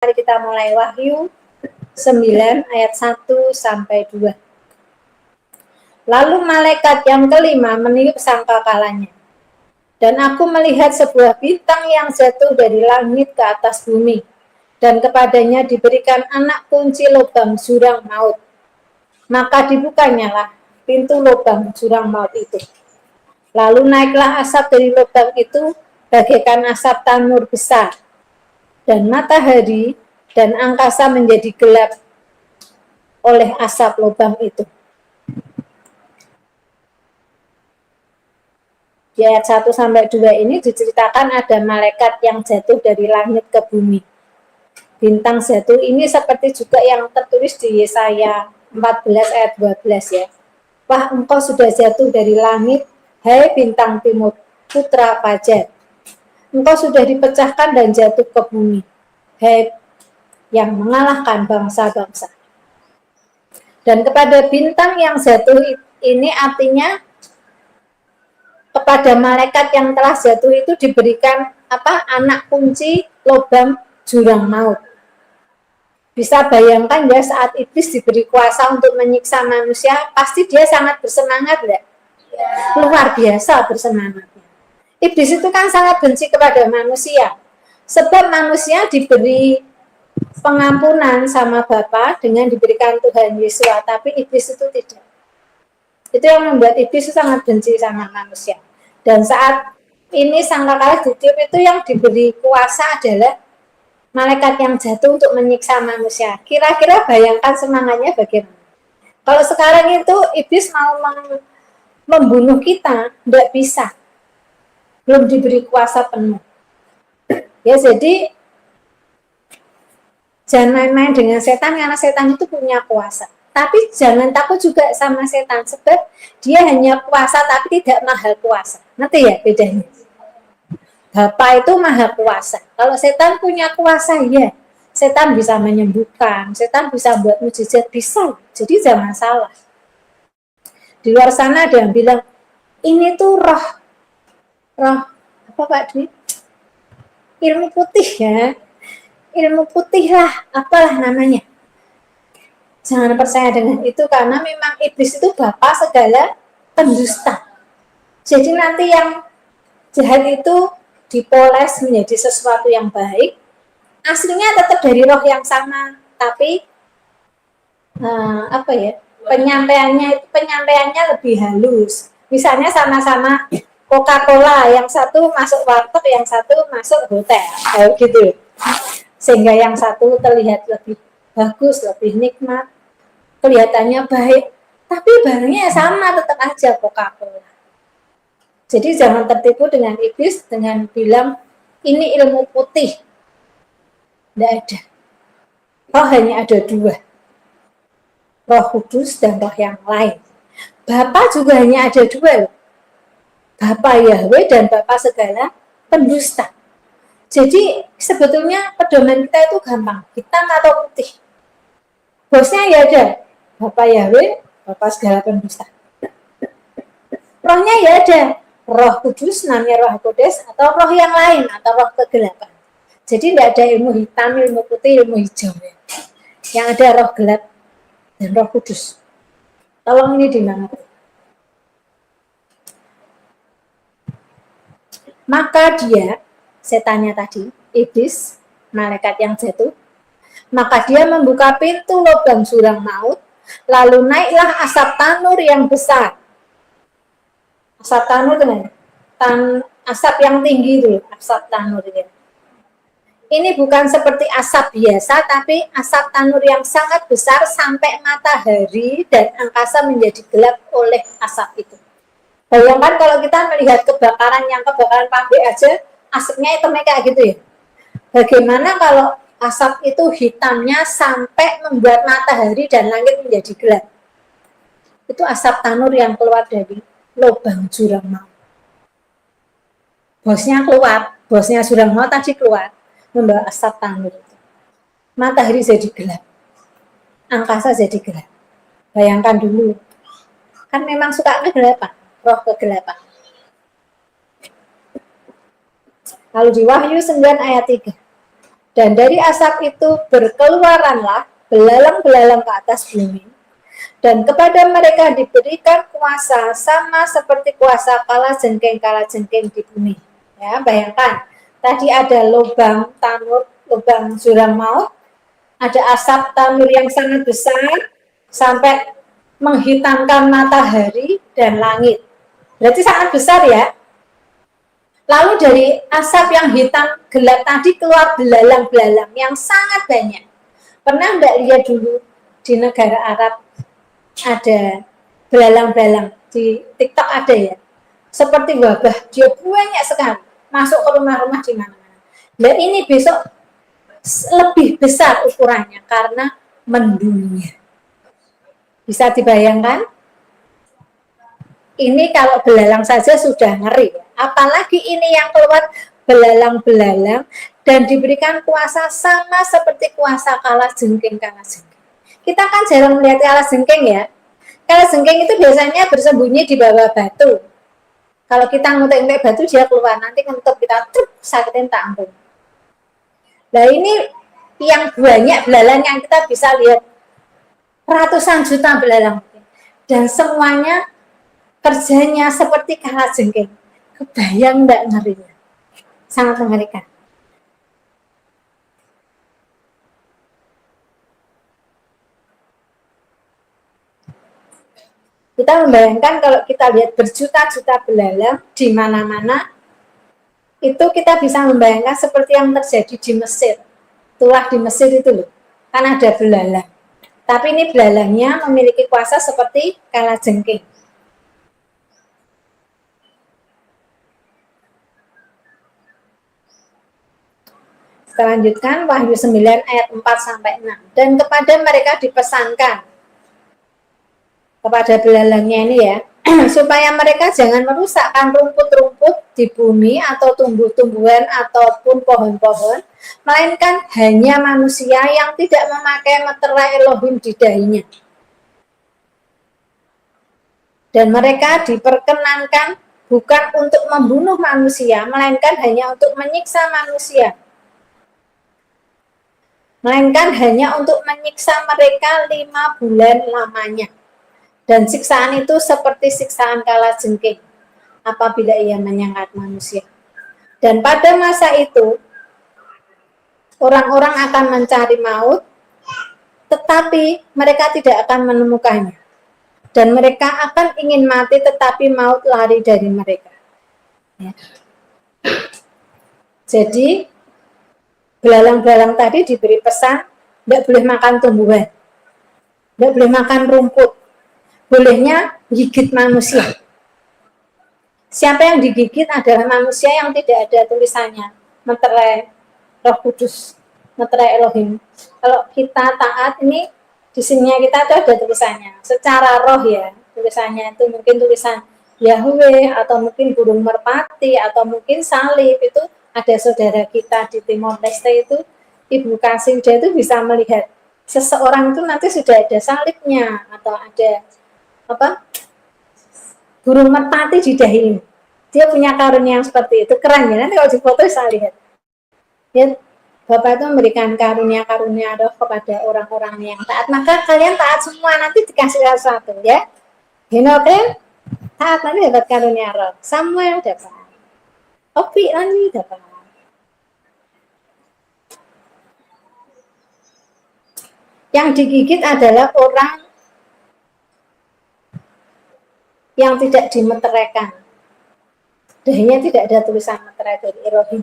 Mari kita mulai Wahyu 9 ayat 1 sampai 2. Lalu malaikat yang kelima meniup sangkakalanya. Dan aku melihat sebuah bintang yang jatuh dari langit ke atas bumi. Dan kepadanya diberikan anak kunci lubang jurang maut. Maka dibukanyalah pintu lubang jurang maut itu. Lalu naiklah asap dari lubang itu bagaikan asap tanur besar. Dan matahari dan angkasa menjadi gelap oleh asap lubang itu. Di ayat 1 sampai 2 ini diceritakan ada malaikat yang jatuh dari langit ke bumi. Bintang jatuh ini seperti juga yang tertulis di Yesaya 14 ayat 12 ya. Wah, engkau sudah jatuh dari langit, hai bintang timur, putra fajar. Engkau sudah dipecahkan dan jatuh ke bumi, hai yang mengalahkan bangsa-bangsa. Dan kepada bintang yang jatuh ini artinya kepada malaikat yang telah jatuh itu diberikan anak kunci lubang jurang maut. Bisa bayangkan ya, saat iblis diberi kuasa untuk menyiksa manusia, pasti dia sangat bersemangat enggak? Luar biasa bersemangatnya. Iblis itu kan sangat benci kepada manusia. Sebab manusia diberi pengampunan sama Bapa dengan diberikan Tuhan Yesus, tapi iblis itu tidak. Itu yang membuat iblis itu sangat benci sama manusia. Dan saat ini sangkakala ditiup itu yang diberi kuasa adalah malaikat yang jatuh untuk menyiksa manusia. Kira-kira bayangkan semangatnya bagaimana? Kalau sekarang itu iblis mau membunuh kita, tidak bisa. Belum diberi kuasa penuh. Ya, jadi jangan main-main dengan setan karena setan itu punya kuasa. Tapi jangan takut juga sama setan sebab dia hanya kuasa tapi tidak maha kuasa. Ngerti ya bedanya? Bapa itu maha kuasa. Kalau setan punya kuasa ya, setan bisa menyembuhkan, setan bisa buat mujizat, bisa. Jadi jangan salah. Di luar sana ada yang bilang ini tuh roh apa Pak Dwi? Ilmu putih ya. Ilmu putih lah, apalah namanya. Jangan percaya dengan itu karena memang iblis itu bapa segala pendusta. Jadi nanti yang jahat itu dipoles menjadi sesuatu yang baik. Aslinya tetap dari roh yang sama, tapi penyampaiannya lebih halus. Misalnya sama-sama Coca-Cola, yang satu masuk warteg, yang satu masuk hotel, kayak gitu. Sehingga yang satu terlihat lebih bagus, lebih nikmat, kelihatannya baik, tapi barangnya sama tetap aja Coca-Cola. Jadi jangan tertipu dengan iblis dengan bilang ini ilmu putih. Tidak ada. Roh hanya ada dua. Roh Kudus dan roh yang lain. Bapa juga hanya ada dua loh. Bapa Yahweh dan Bapa segala pendusta. Jadi sebetulnya pedoman kita itu gampang, hitam atau putih. Bosnya ya ada, Bapa Yahweh, Bapa segala pendusta. Rohnya ya ada, Roh Kudus, namanya Roh Kodes, atau roh yang lain, atau roh kegelapan. Jadi tidak ada ilmu hitam, ilmu putih, ilmu hijau. Yang ada roh gelap dan Roh Kudus. Tolong ini dimengerti. Maka dia, setannya tadi, iblis, malaikat yang jatuh, maka dia membuka pintu lubang jurang maut, lalu naiklah asap tanur yang besar. Asap tanur dengan asap yang tinggi itu, asap tanur ini. Ini bukan seperti asap biasa, tapi asap tanur yang sangat besar sampai matahari dan angkasa menjadi gelap oleh asap itu. Bayangkan kalau kita melihat kebakaran pabrik aja, asapnya hitamnya kayak gitu ya. Bagaimana kalau asap itu hitamnya sampai membuat matahari dan langit menjadi gelap? Itu asap tanur yang keluar dari lubang jurang maut. Bosnya jurang maut tadi keluar, membawa asap tanur itu. Matahari jadi gelap, angkasa jadi gelap. Bayangkan dulu, kan memang suka kegelapan, roh kegelapan. Lalu di Wahyu 9 ayat 3. Dan dari asap itu berkeluaranlah belalang-belalang ke atas bumi. Dan kepada mereka diberikan kuasa sama seperti kuasa kalajengking di bumi. Ya, bayangkan, tadi ada lubang tanur, lubang jurang maut, ada asap tanur yang sangat besar, sampai menghitamkan matahari dan langit. Berarti sangat besar ya. Lalu dari asap yang hitam gelap tadi keluar belalang-belalang yang sangat banyak. Pernah Mbak lihat dulu di negara Arab ada belalang-belalang, di TikTok ada ya, seperti wabah, dia banyak sekali masuk ke rumah-rumah di mana-mana. Dan ini besok lebih besar ukurannya karena mendungnya. Bisa dibayangkan? Ini kalau belalang saja sudah ngeri, apalagi ini yang keluar belalang-belalang dan diberikan kuasa sama seperti kuasa kalajengking. Kita kan jarang melihat kalajengking ya. Kalajengking itu biasanya bersembunyi di bawah batu. Kalau kita ngutek-ngutek batu dia keluar, nanti ngentuk kita sakitin tak ampun. Nah ini yang banyak belalang yang kita bisa lihat, ratusan juta belalang, dan semuanya kerjanya seperti kalajengking. Kebayang enggak ngerinya? Sangat mengerikan. Kita membayangkan kalau kita lihat berjuta-juta belalang di mana-mana, itu kita bisa membayangkan seperti yang terjadi di Mesir. Itulah di Mesir itu loh, kan ada belalang. Tapi ini belalangnya memiliki kuasa seperti kalajengking. Kita lanjutkan Wahyu 9 ayat 4 sampai 6. Dan kepada mereka dipesankan, kepada belalangnya ini ya, supaya mereka jangan merusakkan rumput-rumput di bumi atau tumbuh-tumbuhan ataupun pohon-pohon, melainkan hanya manusia yang tidak memakai meterai Elohim di dahinya. Dan mereka diperkenankan bukan untuk membunuh manusia, melainkan hanya untuk menyiksa manusia. Melainkan hanya untuk menyiksa mereka 5 bulan lamanya. Dan siksaan itu seperti siksaan kalajengking apabila ia menyangkut manusia. Dan pada masa itu, orang-orang akan mencari maut, tetapi mereka tidak akan menemukannya. Dan mereka akan ingin mati, tetapi maut lari dari mereka. Ya. Jadi, belalang-belalang tadi diberi pesan, tidak boleh makan tumbuhan, tidak boleh makan rumput, bolehnya gigit manusia. Siapa yang digigit adalah manusia yang tidak ada tulisannya meterai Roh Kudus, meterai Elohim. Kalau kita taat ini, di sini kita itu ada tulisannya secara roh ya, tulisannya itu mungkin tulisan Yahweh atau mungkin burung merpati atau mungkin salib. Itu ada saudara kita di Timor Leste itu, Ibu Kasilda itu bisa melihat seseorang itu nanti sudah ada salibnya atau ada burung merpati di dahi. Dia punya karunia yang seperti itu, keren ya. Nanti kalau di foto bisa lihat. Ya, Bapak itu memberikan karunia-karunia roh kepada orang-orang yang taat. Maka kalian taat semua, nanti dikasih sesuatu ya. Henoke taat, nanti dapat karunia roh. Samuel dapat. Opi nanti dapat. Yang digigit adalah orang yang tidak dimeteraikan. Dahinya tidak ada tulisan meterai dari Elohim.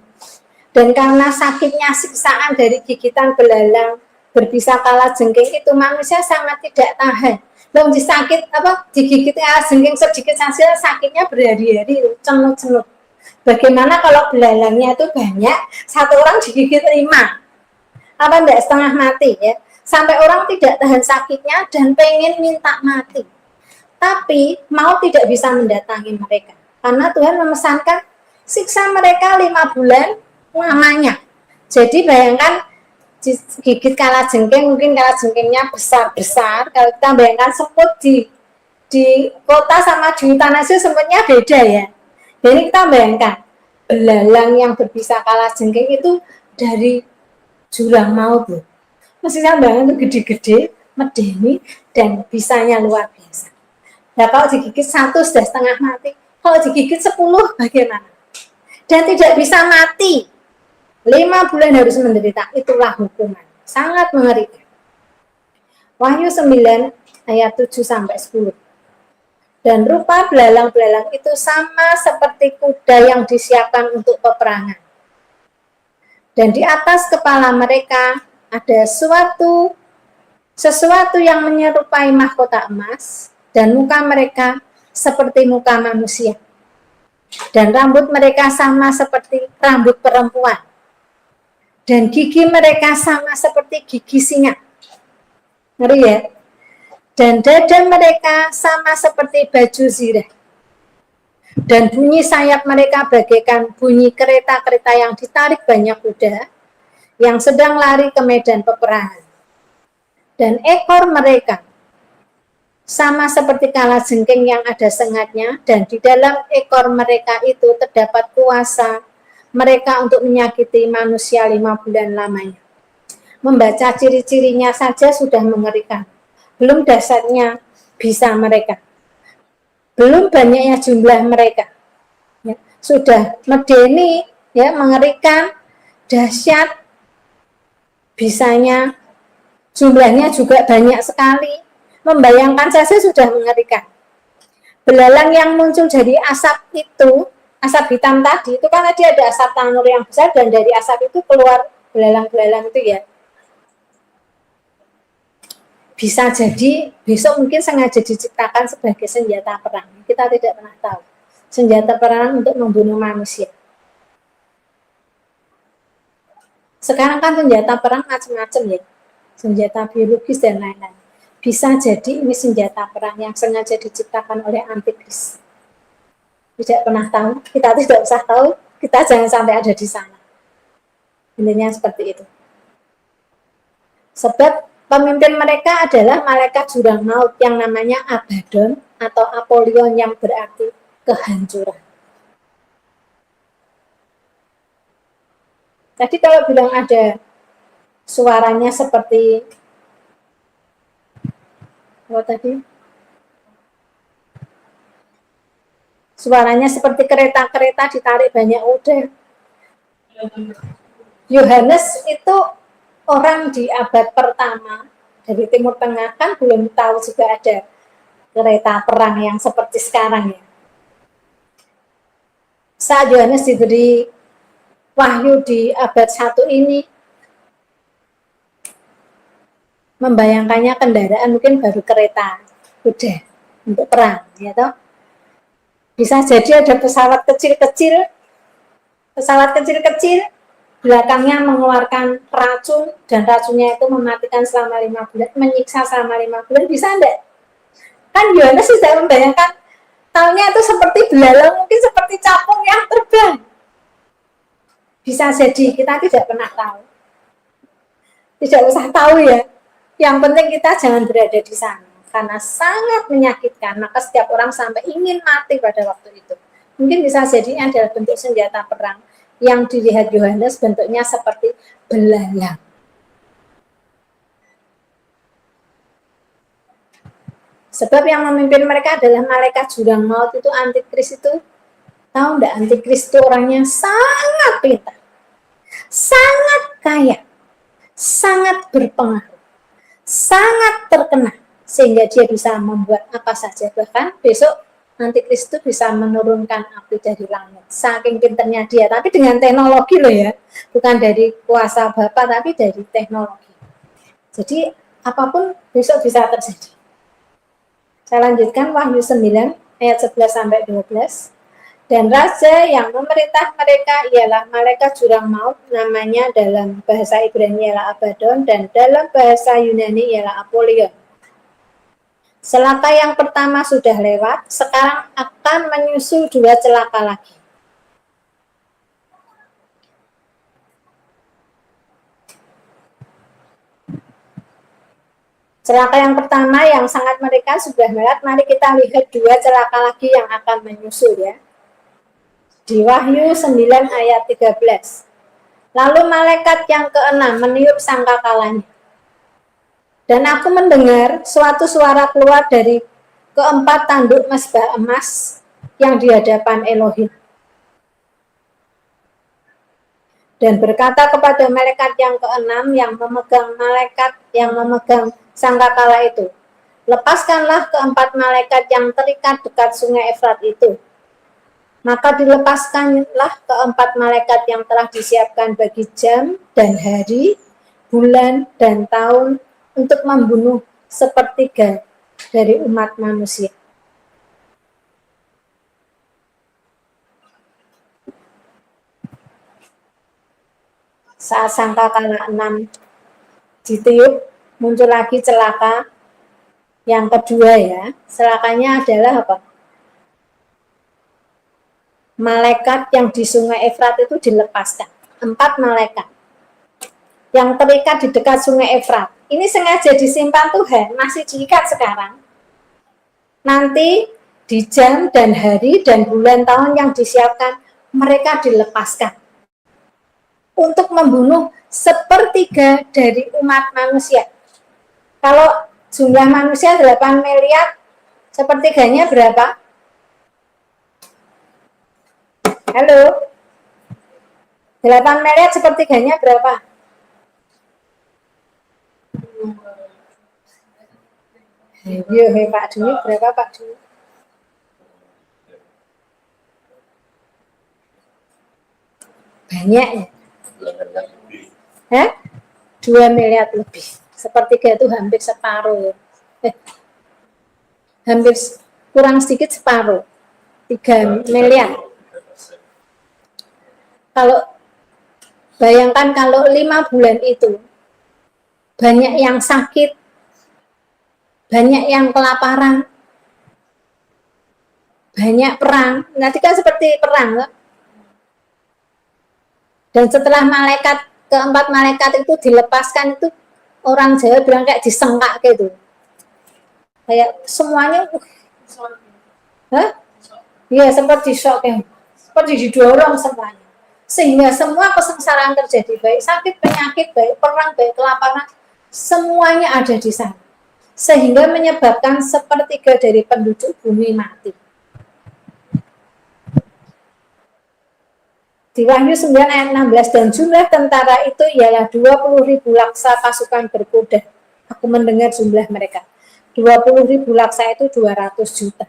Dan karena sakitnya siksaan dari gigitan belalang berbisa kalajengking itu, manusia sangat tidak tahan. Belum disakit digigit kalajengking sedikit saja sakitnya berhari-hari, cenut-cenut. Bagaimana kalau belalangnya itu banyak, satu orang digigit 5, enggak setengah mati ya, sampai orang tidak tahan sakitnya dan pengen minta mati. Tapi mau tidak bisa mendatangi mereka, karena Tuhan memesankan siksa mereka 5 bulan lamanya. Jadi bayangkan gigit kalajengking, mungkin kalajengkingnya besar-besar. Kalau kita bayangkan semut di kota sama di hutan aja semutnya beda ya. Jadi kita bayangkan belalang yang berbisa kalajengking itu dari jurang maut loh. Mesin sambangan itu gede-gede, medeni, dan bisanya luar biasa. Nah, kalau digigit 1 sudah setengah mati, kalau digigit 10 bagaimana? Dan tidak bisa mati, 5 bulan harus menderita, itulah hukuman. Sangat mengerikan. Wahyu 9 ayat 7-10. Dan rupa belalang-belalang itu sama seperti kuda yang disiapkan untuk peperangan. Dan di atas kepala mereka ada sesuatu yang menyerupai mahkota emas, dan muka mereka seperti muka manusia. Dan rambut mereka sama seperti rambut perempuan. Dan gigi mereka sama seperti gigi singa. Ngeri ya? Dan dada mereka sama seperti baju zirah. Dan bunyi sayap mereka bagaikan bunyi kereta-kereta yang ditarik banyak kuda yang sedang lari ke medan peperangan. Dan ekor mereka sama seperti kalajengking yang ada sengatnya, dan di dalam ekor mereka itu terdapat kuasa mereka untuk menyakiti manusia 5 bulan lamanya. Membaca ciri-cirinya saja sudah mengerikan. Belum dasarnya bisa mereka, belum banyaknya jumlah mereka, ya, sudah medeni, ya, mengerikan, dahsyat, bisanya, jumlahnya juga banyak sekali, membayangkan saja sudah mengerikan. Belalang yang muncul dari asap itu, asap hitam tadi, itu kan tadi ada asap tanur yang besar, dan dari asap itu keluar belalang-belalang itu ya. Bisa jadi besok mungkin sengaja diciptakan sebagai senjata perang. Kita tidak pernah tahu. Senjata perang untuk membunuh manusia. Sekarang kan senjata perang macam-macam ya. Senjata biologis dan lain-lain. Bisa jadi ini senjata perang yang sengaja diciptakan oleh antikris. Tidak pernah tahu, kita tidak usah tahu, kita jangan sampai ada di sana. Intinya seperti itu. Sebab pemimpin mereka adalah malaikat jurang maut yang namanya Abaddon atau Apollyon yang berarti kehancuran. Tadi kalau bilang ada suaranya seperti apa tadi? Suaranya seperti kereta-kereta ditarik banyak kuda. Yohanes itu orang di abad pertama dari Timur Tengah, kan belum tahu juga ada kereta perang yang seperti sekarang ya. Saat Yohanes diberi wahyu di abad 1 ini, membayangkannya kendaraan mungkin baru kereta kuda untuk perang, ya toh. Bisa jadi ada pesawat kecil-kecil, belakangnya mengeluarkan racun, dan racunnya itu mematikan selama 5 bulan, menyiksa selama 5 bulan, bisa enggak? Kan Yohanes sudah membayangkan tahunya itu seperti belalang, mungkin seperti capung yang terbang. Bisa jadi, kita tidak pernah tahu. Tidak usah tahu ya. Yang penting kita jangan berada di sana, karena sangat menyakitkan, maka setiap orang sampai ingin mati pada waktu itu. Mungkin bisa jadi adalah bentuk senjata perang yang dilihat Yohanes bentuknya seperti belalang. Sebab yang memimpin mereka adalah malaikat jurang maut itu, antikris itu. Tahu enggak, antikris itu orangnya sangat pintar, sangat kaya, sangat berpengaruh, sangat terkenal, sehingga dia bisa membuat apa saja. Bahkan besok antikris itu bisa menurunkan api dari langit, saking pinternya dia, tapi dengan teknologi loh ya, bukan dari kuasa Bapa, tapi dari teknologi. Jadi apapun besok bisa terjadi. Saya lanjutkan Wahyu 9 ayat 11-12. Dan raja yang memerintah mereka ialah malaikat jurang maut, namanya dalam bahasa Ibrani ialah Abaddon, dan dalam bahasa Yunani ialah Apollyon. Celaka yang pertama sudah lewat, sekarang akan menyusul 2 celaka lagi. Celaka yang pertama yang sangat mengerikan sudah lewat, mari kita lihat 2 celaka lagi yang akan menyusul ya. Di Wahyu 9 ayat 13. Lalu malaikat yang keenam meniup sangkakalanya. Dan aku mendengar suatu suara keluar dari keempat tanduk mezbah emas yang di hadapan Elohim. Dan berkata kepada malaikat yang keenam yang memegang sangkakala itu, lepaskanlah keempat malaikat yang terikat dekat sungai Efrat itu. Maka dilepaskanlah keempat malaikat yang telah disiapkan bagi jam dan hari, bulan dan tahun untuk membunuh sepertiga dari umat manusia. Saat sangkakala 6 ditiup, muncul lagi celaka yang kedua ya. Celakanya adalah apa? Malaikat yang di sungai Efrat itu dilepaskan. 4 malaikat yang terikat di dekat sungai Efrat. Ini sengaja disimpan Tuhan, masih diikat sekarang. Nanti di jam dan hari dan bulan tahun yang disiapkan, mereka dilepaskan untuk membunuh sepertiga dari umat manusia. Kalau jumlah manusia 8 miliar, sepertiganya berapa? Halo? 8 miliar sepertiganya berapa? Iya, Pak Dwi, berapa Pak Dwi? Banyak ya? 2 miliar lebih. Sepertiga itu hampir separuh. Hampir kurang sedikit separuh. 3 miliar. Kalau bayangkan kalau 5 bulan itu banyak yang sakit, banyak yang kelaparan, banyak perang. Nanti kan seperti perang, kan? Dan setelah keempat malaikat itu dilepaskan, itu orang Jawa bilang kayak disengkak gitu. Kayak semuanya, iya seperti shock ya, seperti didorong semuanya. Sehingga semua kesengsaraan terjadi, baik sakit, penyakit, baik perang, baik kelaparan, semuanya ada di sana. Sehingga menyebabkan sepertiga dari penduduk bumi mati. Di Wahyu 9 ayat 16, dan jumlah tentara itu ialah 20.000 laksa pasukan berkuda. Aku mendengar jumlah mereka. 20.000 laksa itu 200 juta.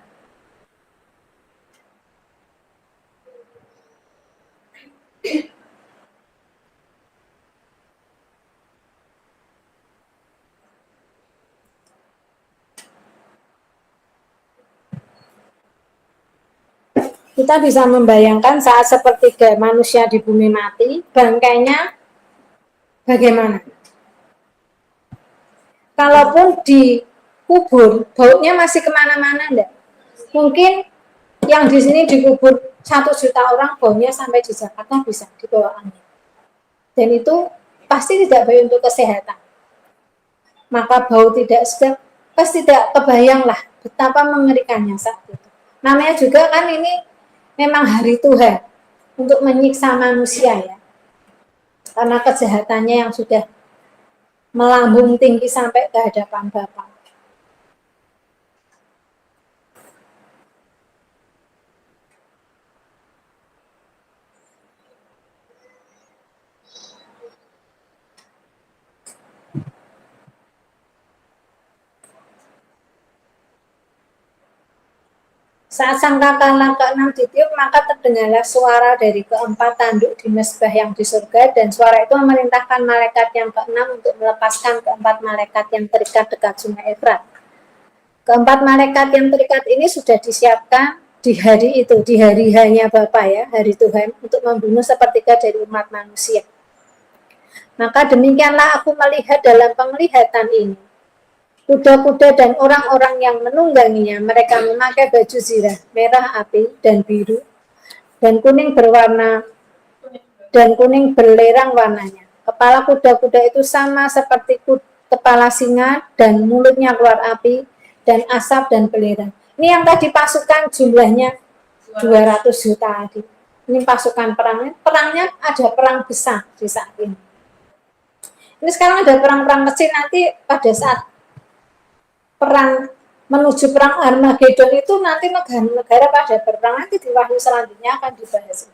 Kita bisa membayangkan saat sepertiga manusia di bumi mati, bangkainya bagaimana? Kalaupun dikubur, baunya masih kemana-mana enggak? Mungkin yang di sini dikubur 1 juta orang, baunya sampai di Jakarta bisa dibawa angin. Dan itu pasti tidak baik untuk kesehatan. Maka bau tidak sedap, pasti tidak kebayanglah betapa mengerikannya saat itu. Namanya juga kan ini memang hari Tuhan untuk menyiksa manusia ya. Karena kejahatannya yang sudah melambung tinggi sampai ke hadapan Bapa. Saat sangkakala ke-6 ditiup, maka terdengarlah suara dari keempat tanduk di mezbah yang di surga, dan suara itu memerintahkan malaikat yang ke-6 untuk melepaskan keempat malaikat yang terikat dekat sungai Efrat. Keempat malaikat yang terikat ini sudah disiapkan di hari itu, di hari hanya Bapa ya, hari Tuhan, untuk membunuh sepertiga dari umat manusia. Maka demikianlah aku melihat dalam penglihatan ini, kuda-kuda dan orang-orang yang menungganginya, mereka memakai baju zirah, merah api dan biru, dan kuning belerang warnanya. Kepala kuda-kuda itu sama seperti kepala singa, dan mulutnya keluar api, dan asap dan belerang. Ini yang tadi pasukan jumlahnya 200 juta tadi. Ini pasukan perangnya ada perang besar di saat ini. Ini sekarang ada perang-perang kecil, nanti pada saat perang menuju perang Armageddon itu nanti negara-negara pada berperang, nanti di wahyu selanjutnya akan dibahas.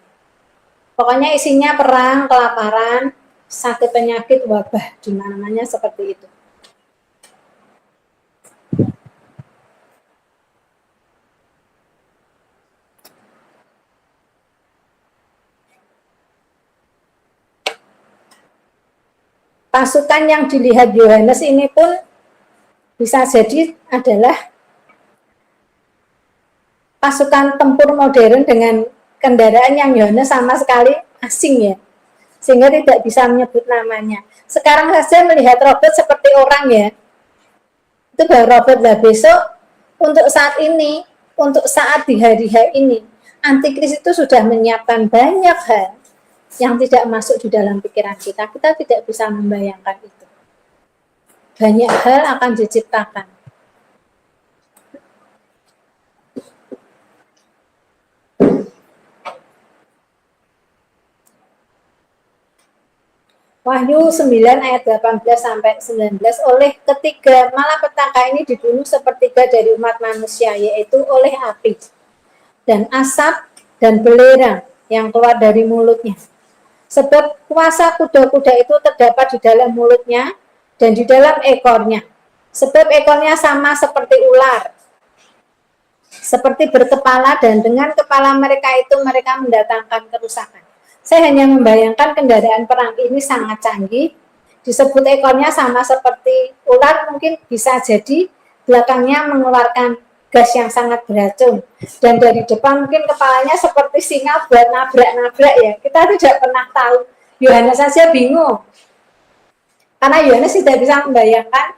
Pokoknya isinya perang, kelaparan, sakit penyakit, wabah, di mana-mana seperti itu. Pasukan yang dilihat Yohanes ini pun bisa jadi adalah pasukan tempur modern dengan kendaraan yang Yohanes sama sekali asing ya, sehingga tidak bisa menyebut namanya. Sekarang saja melihat robot seperti orang ya, itu baru robot lah. Besok untuk saat ini, untuk saat di hari-hari ini, antikris itu sudah menyiapkan banyak hal yang tidak masuk di dalam pikiran kita. Kita tidak bisa membayangkan itu. Banyak hal akan diciptakan. Wahyu 9 ayat 18 sampai 19, oleh ketiga malapetaka ini dibunuh sepertiga dari umat manusia, yaitu oleh api dan asap dan belerang yang keluar dari mulutnya. Sebab kuasa kuda-kuda itu terdapat di dalam mulutnya dan di dalam ekornya. Sebab ekornya sama seperti ular, seperti berkepala, dan dengan kepala mereka itu mereka mendatangkan kerusakan. Saya hanya membayangkan kendaraan perang ini sangat canggih. Disebut ekornya sama seperti ular, mungkin bisa jadi belakangnya mengeluarkan gas yang sangat beracun. Dan dari depan mungkin kepalanya seperti singa buat nabrak-nabrak ya. Kita tidak pernah tahu. Yohanes saja bingung. Karena Yohanes tidak bisa membayangkan,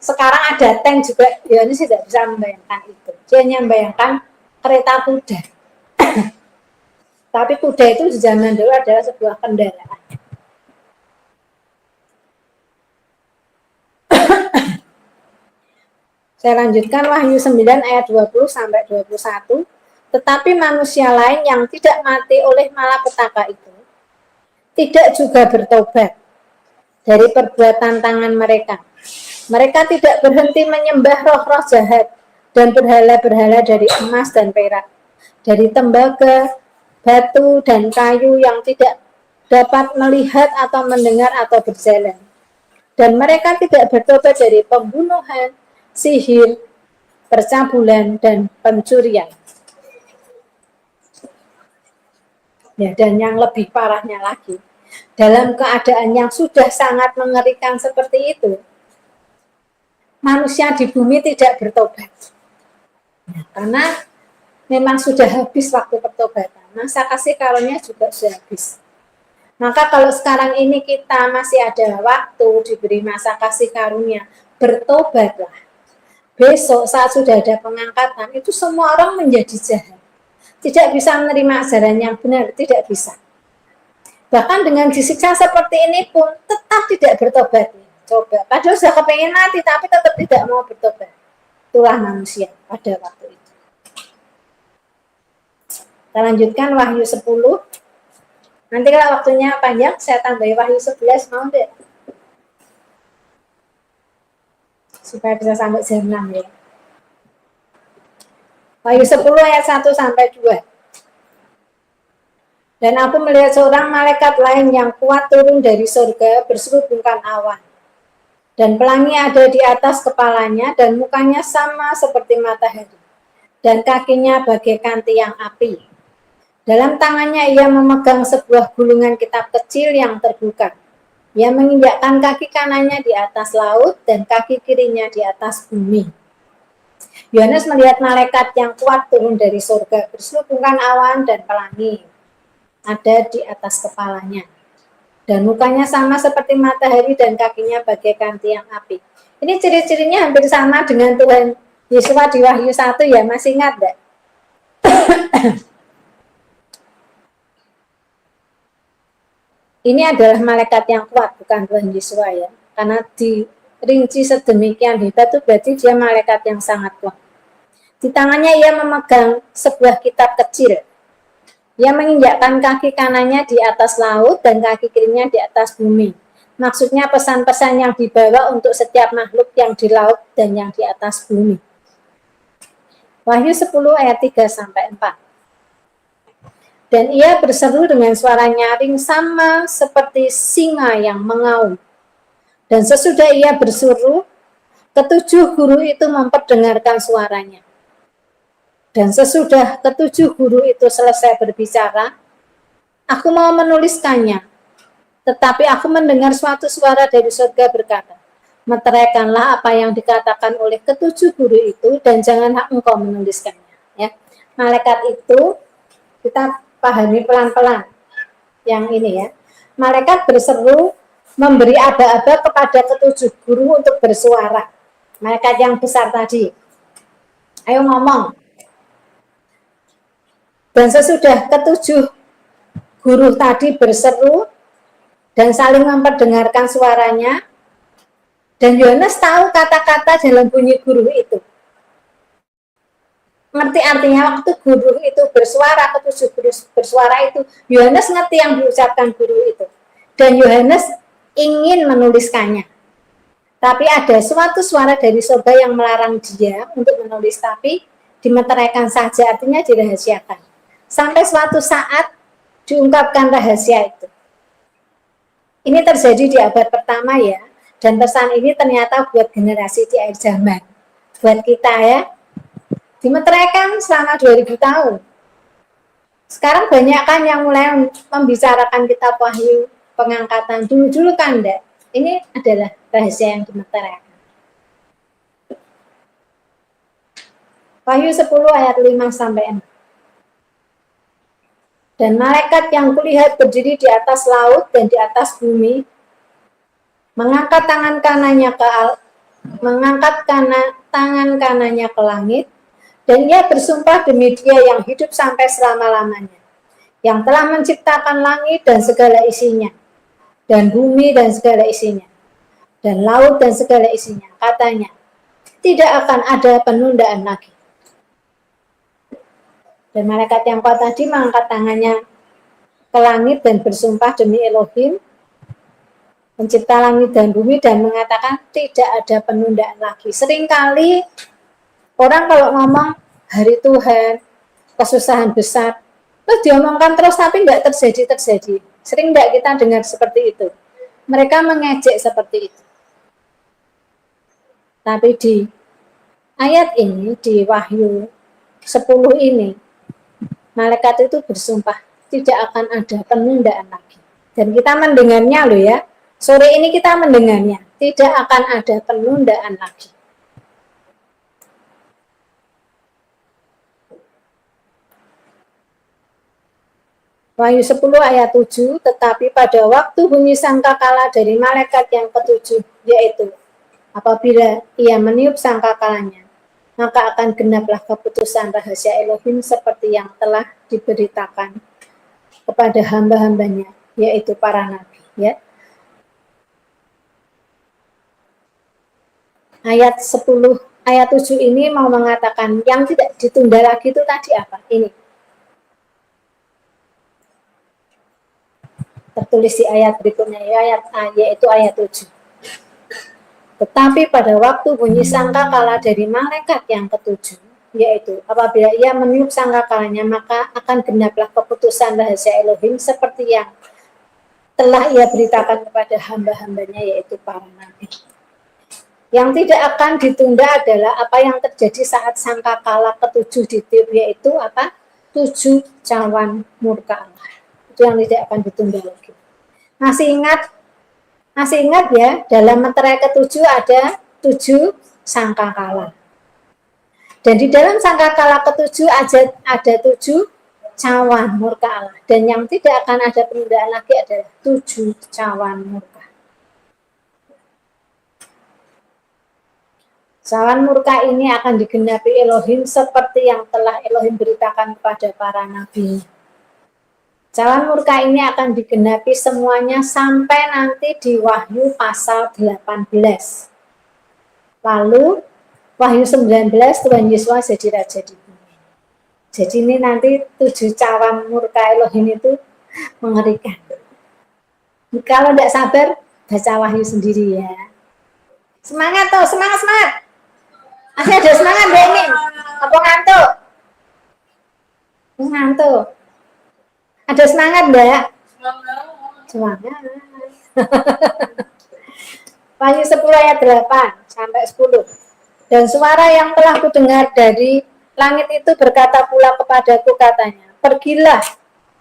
sekarang ada tank juga, Yohanes tidak bisa membayangkan itu. Dia hanya membayangkan kereta kuda. Tapi kuda itu di zaman dulu adalah sebuah kendaraan. Saya lanjutkan Wahyu 9 ayat 20 sampai 21. Tetapi manusia lain yang tidak mati oleh malapetaka itu tidak juga bertobat dari perbuatan tangan mereka. Mereka tidak berhenti menyembah roh-roh jahat dan berhala-berhala dari emas dan perak, dari tembaga, batu, dan kayu yang tidak dapat melihat atau mendengar atau berjalan. Dan mereka tidak bertobat dari pembunuhan, sihir, percabulan, dan pencurian. Ya, dan yang lebih parahnya lagi, dalam keadaan yang sudah sangat mengerikan seperti itu, manusia di bumi tidak bertobat. Ya, karena memang sudah habis waktu pertobatan. Masa kasih karunia juga sudah habis. Maka kalau sekarang ini kita masih ada waktu, diberi masa kasih karunia, bertobatlah. Besok saat sudah ada pengangkatan, itu semua orang menjadi jahat. Tidak bisa menerima ajaran yang benar, tidak bisa. Bahkan dengan disiksa seperti ini pun tetap tidak bertobat. Coba, padahal sudah kepengen mati, tapi tetap tidak mau bertobat. Itulah manusia pada waktu itu. Kita lanjutkan Wahyu 10. Nanti kalau waktunya panjang, saya tambahi Wahyu 11, mau deh? Supaya bisa sampai jam 6 ya. Wahyu 10 ayat 1 sampai 2. Dan aku melihat seorang malaikat lain yang kuat turun dari surga berselubungkan awan. Dan pelangi ada di atas kepalanya dan mukanya sama seperti matahari. Dan kakinya bagaikan tiang api. Dalam tangannya ia memegang sebuah gulungan kitab kecil yang terbuka. Ia menginjakkan kaki kanannya di atas laut dan kaki kirinya di atas bumi. Yohanes melihat malaikat yang kuat turun dari surga berselubungkan awan dan pelangi ada di atas kepalanya. Dan mukanya sama seperti matahari dan kakinya bagaikan tiang api. Ini ciri-cirinya hampir sama dengan Tuhan Yesus di Wahyu 1 ya, masih ingat enggak? Ini adalah malaikat yang kuat, bukan Tuhan Yesus ya. Karena dirinci sedemikian hebat itu berarti dia malaikat yang sangat kuat. Di tangannya ia memegang sebuah kitab kecil. Ia menginjakkan kaki kanannya di atas laut dan kaki kirinya di atas bumi. Maksudnya pesan-pesan yang dibawa untuk setiap makhluk yang di laut dan yang di atas bumi. Wahyu 10 ayat 3 sampai 4. Dan ia berseru dengan suara nyaring sama seperti singa yang mengaum. Dan sesudah ia berseru, ketujuh guru itu memperdengarkan suaranya. Dan sesudah ketujuh guru itu selesai berbicara, aku mau menuliskannya. Tetapi aku mendengar suatu suara dari surga berkata, meteraikanlah apa yang dikatakan oleh ketujuh guru itu dan janganlah engkau menuliskannya. Ya. Malaikat itu kita pahami pelan-pelan yang ini ya. Malaikat berseru memberi aba-aba kepada ketujuh guru untuk bersuara. Malaikat yang besar tadi. Ayo ngomong. Dan sesudah ketujuh guru tadi berseru dan saling memperdengarkan suaranya, dan Yohanes tahu kata-kata dalam bunyi guru itu. Ngerti artinya waktu guru itu bersuara, ketujuh guru bersuara itu, Yohanes ngerti yang diucapkan guru itu. Dan Yohanes ingin menuliskannya. Tapi ada suatu suara dari surga yang melarang dia untuk menulis, tapi dimeteraikan saja, artinya dirahasiakan. Sampai suatu saat diungkapkan rahasia itu. Ini terjadi di abad pertama ya, dan pesan ini ternyata buat generasi di akhir zaman. Buat kita ya, dimeteraikan selama 2000 tahun. Sekarang banyak kan yang mulai membicarakan kitab Wahyu, pengangkatan. Dulu-dulu kan enggak. Ini adalah rahasia yang dimeteraikan. Wahyu 10 ayat 5 sampai 6. Dan malaikat yang kulihat berdiri di atas laut dan di atas bumi, mengangkat tangan kanannya ke langit, dan ia bersumpah demi Dia yang hidup sampai selama-lamanya, yang telah menciptakan langit dan segala isinya, dan bumi dan segala isinya, dan laut dan segala isinya. Katanya, tidak akan ada penundaan lagi. Dan malaikat yang kuat tadi mengangkat tangannya ke langit dan bersumpah demi Elohim, pencipta langit dan bumi, dan mengatakan tidak ada penundaan lagi. Seringkali orang kalau ngomong hari Tuhan, kesusahan besar, terus diomongkan terus tapi nggak terjadi. Sering nggak kita dengar seperti itu. Mereka mengejek seperti itu. Tapi di ayat ini, di Wahyu 10 ini, malaikat itu bersumpah tidak akan ada penundaan lagi. Dan kita mendengarnya loh ya. Sore ini kita mendengarnya. Tidak akan ada penundaan lagi. Wahyu 10 ayat 7, tetapi pada waktu bunyi sangkakala dari malaikat yang ketujuh, yaitu apabila ia meniup sangkakalanya, maka akan genaplah keputusan rahasia Elohim seperti yang telah diberitakan kepada hamba-hambanya, yaitu para nabi. Ya. Ayat 10, ayat 7 ini mau mengatakan yang tidak ditunda lagi itu tadi apa? Ini. Tertulis di ayat berikutnya, yaitu ayat 7. Tetapi pada waktu bunyi sangkakala dari malaikat yang ketujuh, yaitu apabila ia meniup sangkakalanya, maka akan genaplah keputusan rahasia Elohim seperti yang telah ia beritakan kepada hamba-hambanya, yaitu para nabi. Yang tidak akan ditunda adalah apa yang terjadi saat sangkakala ketujuh ditiup, yaitu apa? 7 cawan murka Allah. Itu yang tidak akan ditunda lagi. Masih ingat ya, dalam meterai ketujuh ada 7 sangkakala. Dan di dalam sangkakala ketujuh ada 7 cawan murka Allah. Dan yang tidak akan ada penundaan lagi adalah 7 cawan murka. Cawan murka ini akan digenapi Elohim seperti yang telah Elohim beritakan kepada para nabi. Cawan murka ini akan digenapi semuanya sampai nanti di Wahyu pasal 18. Lalu Wahyu 19 Tuhan Yesus jadi raja di bumi. Jadi ini nanti 7 cawan murka Elohim itu mengerikan. Kalau tidak sabar, baca Wahyu sendiri ya. Semangat tuh, semangat, semangat. Masih ada semangat deh ini. Apa ngantuk? Ngantuk. Ada semangat enggak? Semangat. Wahyu 10 ayat 8 sampai 10. Dan suara yang telah kudengar dari langit itu berkata pula kepadaku, katanya, pergilah,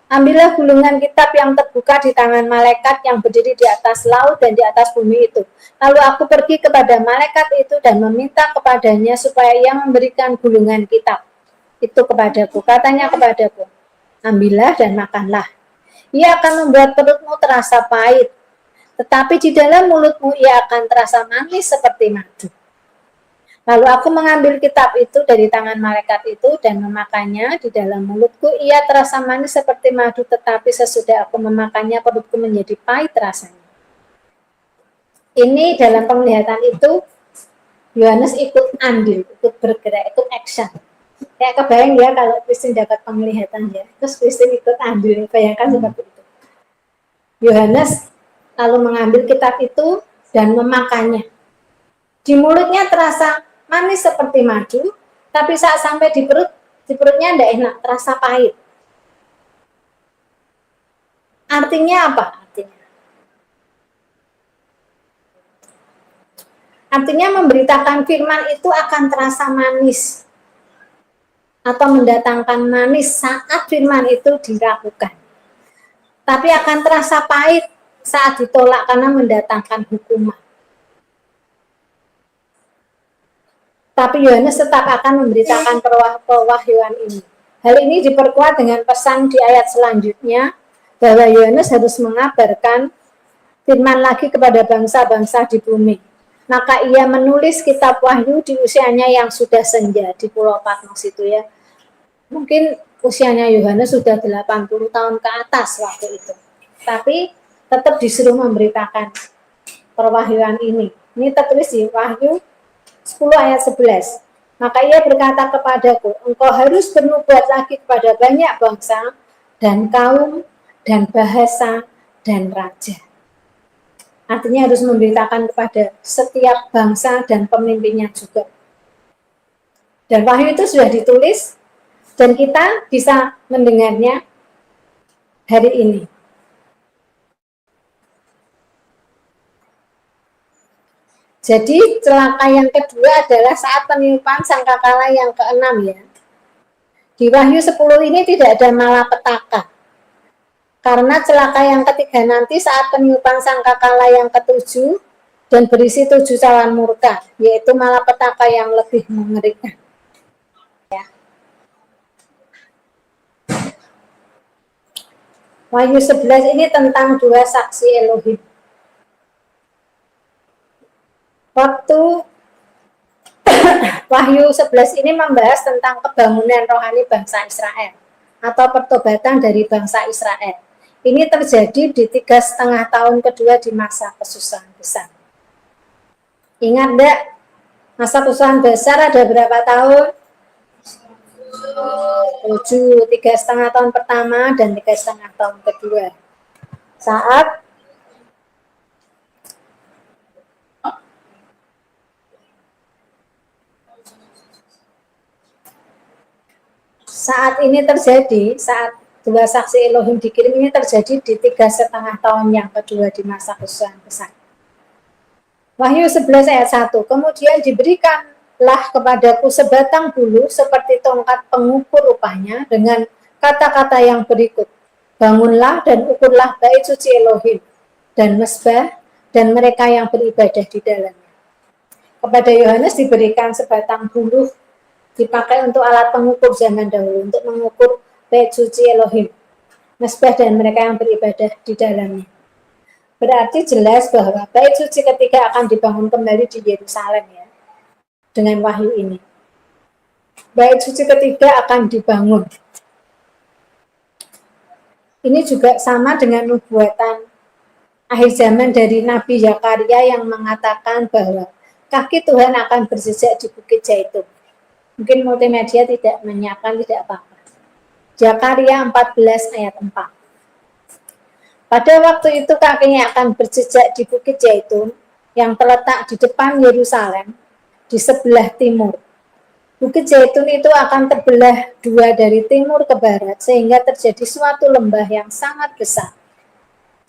ambillah gulungan kitab yang terbuka di tangan malaikat yang berdiri di atas laut dan di atas bumi itu. Lalu aku pergi kepada malaikat itu dan meminta kepadanya supaya ia memberikan gulungan kitab itu kepadaku. Katanya kepadaku, ambillah dan makanlah. Ia akan membuat perutmu terasa pahit, tetapi di dalam mulutmu ia akan terasa manis seperti madu. Lalu aku mengambil kitab itu dari tangan malaikat itu dan memakannya. Di dalam mulutku ia terasa manis seperti madu, tetapi sesudah aku memakannya perutku menjadi pahit rasanya. Ini dalam penglihatan itu Yohanes ikut andil, ikut bergerak, ikut action. Kayak kebayang ya kalau Kristen dapat penglihatan ya, terus Kristen ikut andil, bayangkan seperti itu. Yohanes lalu mengambil kitab itu dan memakannya. Di mulutnya terasa manis seperti madu, tapi saat sampai di perutnya tidak enak, terasa pahit. Artinya apa? Artinya memberitakan firman itu akan terasa manis atau mendatangkan manis saat firman itu dilakukan. Tapi akan terasa pahit saat ditolak karena mendatangkan hukuman. Tapi Yohanes tetap akan memberitakan pewahyuan ini. Hal ini diperkuat dengan pesan di ayat selanjutnya bahwa Yohanes harus mengabarkan firman lagi kepada bangsa-bangsa di bumi. Maka ia menulis kitab Wahyu di usianya yang sudah senja di Pulau Patmos itu ya. Mungkin usianya Yohanes sudah 80 tahun ke atas waktu itu. Tapi tetap disuruh memberitakan perwahyuan ini. Ini tertulis di Wahyu 10 ayat 11. Maka ia berkata kepadaku, engkau harus bernubuat lagi kepada banyak bangsa dan kaum dan bahasa dan raja. Artinya harus memberitakan kepada setiap bangsa dan pemimpinnya juga. Dan wahyu itu sudah ditulis dan kita bisa mendengarnya hari ini. Jadi celaka yang kedua adalah saat peniupan sangkakala yang ke-6 ya. Di Wahyu 10 ini tidak ada malapetaka. Karena celaka yang ketiga nanti saat peniupan sangkakala yang ke-7 dan berisi 7 cawan murka, yaitu malapetaka yang lebih mengerikan. Ya. Wahyu 11 ini tentang 2 saksi Elohim. Waktu Wahyu 11 ini membahas tentang kebangunan rohani bangsa Israel atau pertobatan dari bangsa Israel. Ini terjadi di 3,5 tahun kedua di masa kesusahan besar. Ingat enggak? Masa kesusahan besar ada berapa tahun? 7, 3,5 tahun pertama dan 3,5 tahun kedua. Saat ini terjadi, saat 2 saksi Elohim dikirim ini terjadi di 3,5 tahun yang kedua di masa kesusahan besar. Wahyu 11 ayat 1, kemudian diberikanlah kepadaku sebatang bulu seperti tongkat pengukur rupanya dengan kata-kata yang berikut, bangunlah dan ukurlah bait suci Elohim dan mezbah dan mereka yang beribadah di dalamnya. Kepada Yohanes diberikan sebatang bulu dipakai untuk alat pengukur zaman dahulu, untuk mengukur bait suci Elohim, mezbah dan mereka yang beribadah di dalamnya. Berarti jelas bahwa bait suci ketiga akan dibangun kembali di Yerusalem ya, dengan wahyu ini. Bait suci ketiga akan dibangun. Ini juga sama dengan nubuatan akhir zaman dari Nabi Zakaria yang mengatakan bahwa kaki Tuhan akan berjejak di Bukit Zaitun. Mungkin multimedia tidak menyiapkan, tidak apa-apa. Zakaria 14 ayat 4. Pada waktu itu kakinya akan berjejak di Bukit Zaitun yang terletak di depan Yerusalem di sebelah timur. Bukit Zaitun itu akan terbelah dua dari timur ke barat sehingga terjadi suatu lembah yang sangat besar.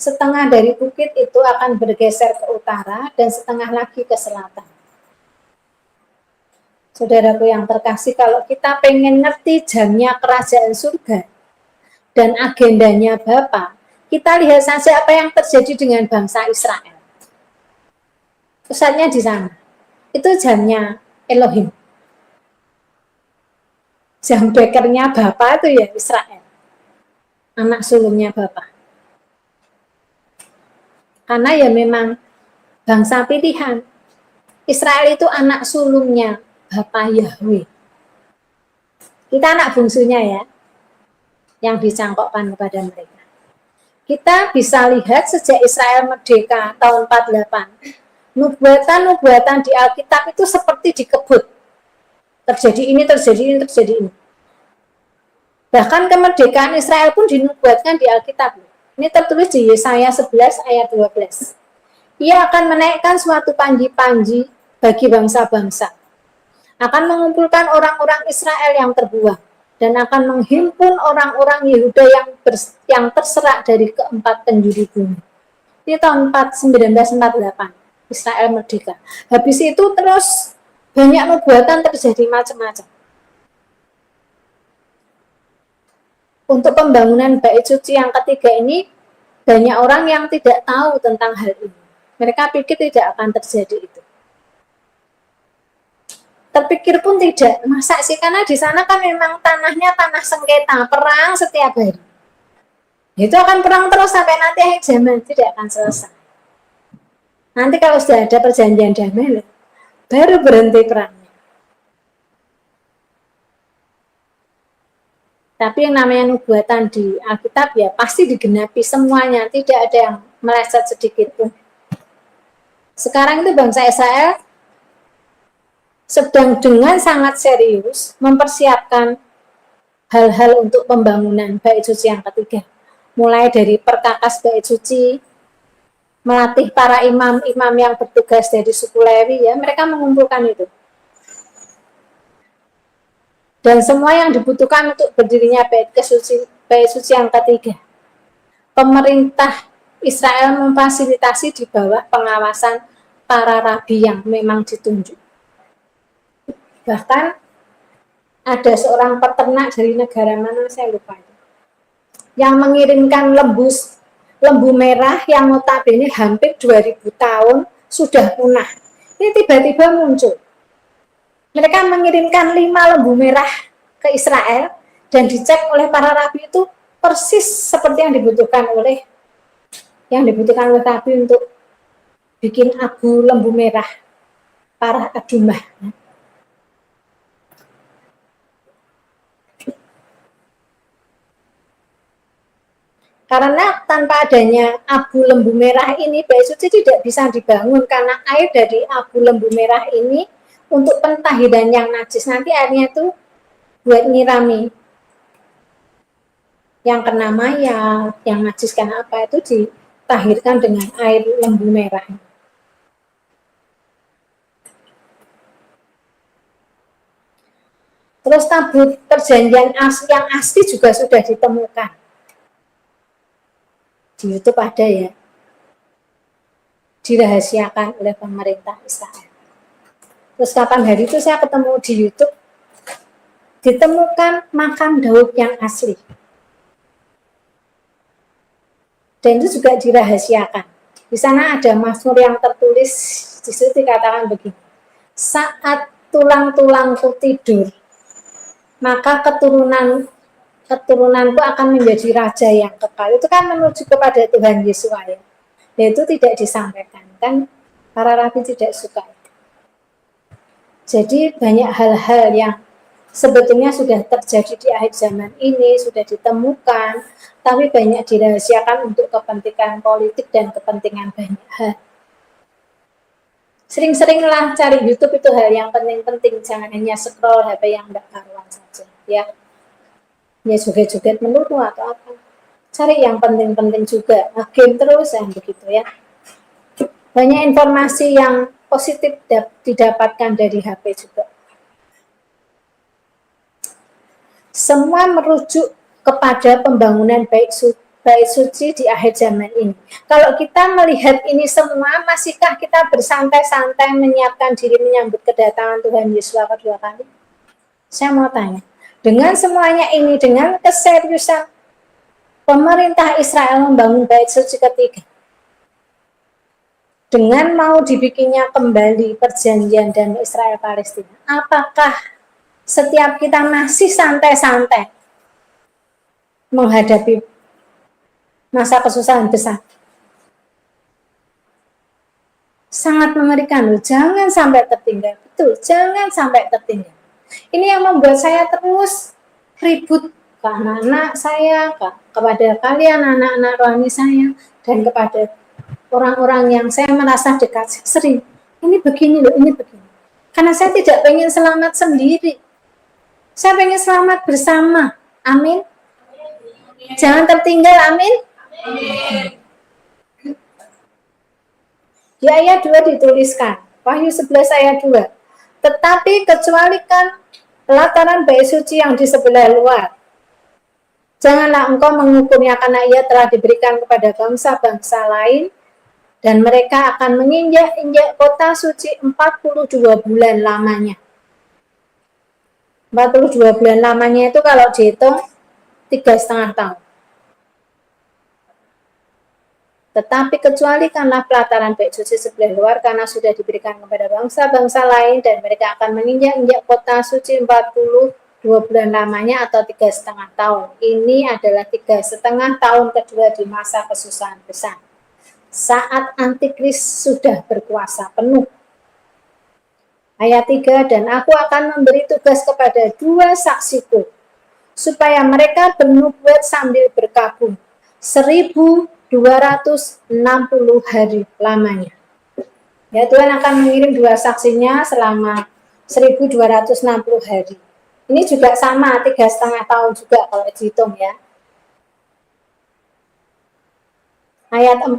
Setengah dari bukit itu akan bergeser ke utara dan setengah lagi ke selatan. Saudaraku yang terkasih, kalau kita pengen ngerti jamnya kerajaan surga dan agendanya Bapa, kita lihat saja apa yang terjadi dengan bangsa Israel. Pusatnya di sana. Itu jamnya Elohim. Jam bekernya Bapa itu ya Israel. Anak sulungnya Bapa. Karena ya memang bangsa pilihan. Israel itu anak sulungnya Bapa Yahweh. Kita anak bungsunya ya, yang dicangkokkan kepada mereka. Kita bisa lihat sejak Israel merdeka tahun 48, nubuatan-nubuatan di Alkitab itu seperti dikebut. Terjadi ini, terjadi ini, terjadi ini. Bahkan kemerdekaan Israel pun dinubuatkan di Alkitab. Ini tertulis di Yesaya 11 ayat 12. Ia akan menaikkan suatu panji-panji bagi bangsa-bangsa. Akan mengumpulkan orang-orang Israel yang terbuang dan akan menghimpun orang-orang Yehuda yang terserak dari keempat penjuru bumi. Ini tahun 1948, Israel merdeka. Habis itu terus banyak nubuatan terjadi macam-macam. Untuk pembangunan bait suci yang ketiga ini, banyak orang yang tidak tahu tentang hal ini. Mereka pikir tidak akan terjadi itu. Terpikir pun tidak, masa sih, karena di sana kan memang tanahnya tanah sengketa, perang setiap hari. Itu akan perang terus sampai nanti akhir zaman, tidak akan selesai. Nanti kalau sudah ada perjanjian damai, baru berhenti perangnya. Tapi yang namanya nubuatan di Alkitab ya pasti digenapi semuanya, tidak ada yang meleset sedikit pun. Sekarang itu bangsa Israel sedang dengan sangat serius mempersiapkan hal-hal untuk pembangunan bait suci yang ketiga. Mulai dari perkakas bait suci, melatih para imam-imam yang bertugas dari suku Lewi, ya mereka mengumpulkan itu. Dan semua yang dibutuhkan untuk berdirinya bait suci yang ketiga. Pemerintah Israel memfasilitasi di bawah pengawasan para rabi yang memang ditunjuk. Bahkan ada seorang peternak dari negara mana saya lupa, yang mengirimkan lembu merah yang notabene hampir 2000 tahun sudah punah. Ini tiba-tiba muncul. Mereka mengirimkan 5 lembu merah ke Israel dan dicek oleh para rabi itu persis seperti yang dibutuhkan oleh rabi untuk bikin abu lembu merah para adumah. Karena tanpa adanya abu lembu merah ini, bait suci tidak bisa dibangun karena air dari abu lembu merah ini untuk pentahiran yang najis. Nanti airnya itu buat nyirami yang kena mayat, yang najis karena apa, itu ditahirkan dengan air lembu merah. Terus tabut perjanjian yang asli juga sudah ditemukan. Di YouTube ada ya, dirahasiakan oleh pemerintah Israel. Terus kapan hari itu saya ketemu di YouTube, ditemukan makam Daud yang asli. Dan itu juga dirahasiakan. Di sana ada mazmur yang tertulis, di situ dikatakan begini, saat tulang-tulangku tidur, maka keturunanku akan menjadi raja yang kekal. Itu kan menuju kepada Tuhan Yesus ya. Dan itu tidak disampaikan, kan para rabi tidak suka. Jadi banyak hal-hal yang sebetulnya sudah terjadi di akhir zaman ini, sudah ditemukan, tapi banyak dirahasiakan untuk kepentingan politik dan kepentingan banyak hal. Sering-seringlah cari YouTube, itu hal yang penting-penting, jangan hanya scroll HP yang tidak karuan saja, ya. Ya joget-joget melulu atau apa. Cari yang penting-penting juga. Nah, game terus yang begitu ya. Banyak informasi yang positif didapatkan dari HP juga. Semua merujuk kepada pembangunan bait suci di akhir zaman ini. Kalau kita melihat ini semua, masihkah kita bersantai-santai menyiapkan diri menyambut kedatangan Tuhan Yesus kedua kali? Saya mau tanya, dengan semuanya ini, dengan keseriusan pemerintah Israel membangun bait suci ketiga, dengan mau dibikinnya kembali perjanjian dan Israel Palestina, apakah setiap kita masih santai-santai menghadapi masa kesusahan besar? Sangat mengerikan loh, jangan sampai tertinggal. Betul, jangan sampai tertinggal. Ini yang membuat saya terus ribut ke anak-anak saya, kepada kalian anak-anak rohani saya, dan kepada orang-orang yang saya merasa dekat. Sering, ini begini loh, ini begini. Karena saya tidak pengen selamat sendiri. Saya pengen selamat bersama. Amin. Jangan tertinggal, amin. Di ayat 2 dituliskan, Wahyu 11 ayat 2. Tetapi kecualikan pelataran bait suci yang di sebelah luar. Janganlah engkau mengukurnya karena ia telah diberikan kepada bangsa-bangsa lain dan mereka akan menginjak-injak kota suci 42 bulan lamanya. 42 bulan lamanya itu kalau dihitung 3,5 tahun. Tetapi kecualikanlah pelataran bait suci sebelah luar karena sudah diberikan kepada bangsa-bangsa lain dan mereka akan menginjak-injak kota suci 42 bulan lamanya atau 3,5 tahun. Ini adalah 3,5 tahun kedua di masa kesusahan besar. Saat antikris sudah berkuasa penuh. Ayat 3, dan aku akan memberi tugas kepada 2 saksiku supaya mereka bernubuat sambil berkabung 1260 hari lamanya. Ya, Tuhan akan mengirim 2 saksinya selama 1260 hari. Ini juga sama 3,5 tahun juga kalau dihitung ya. Ayat 4,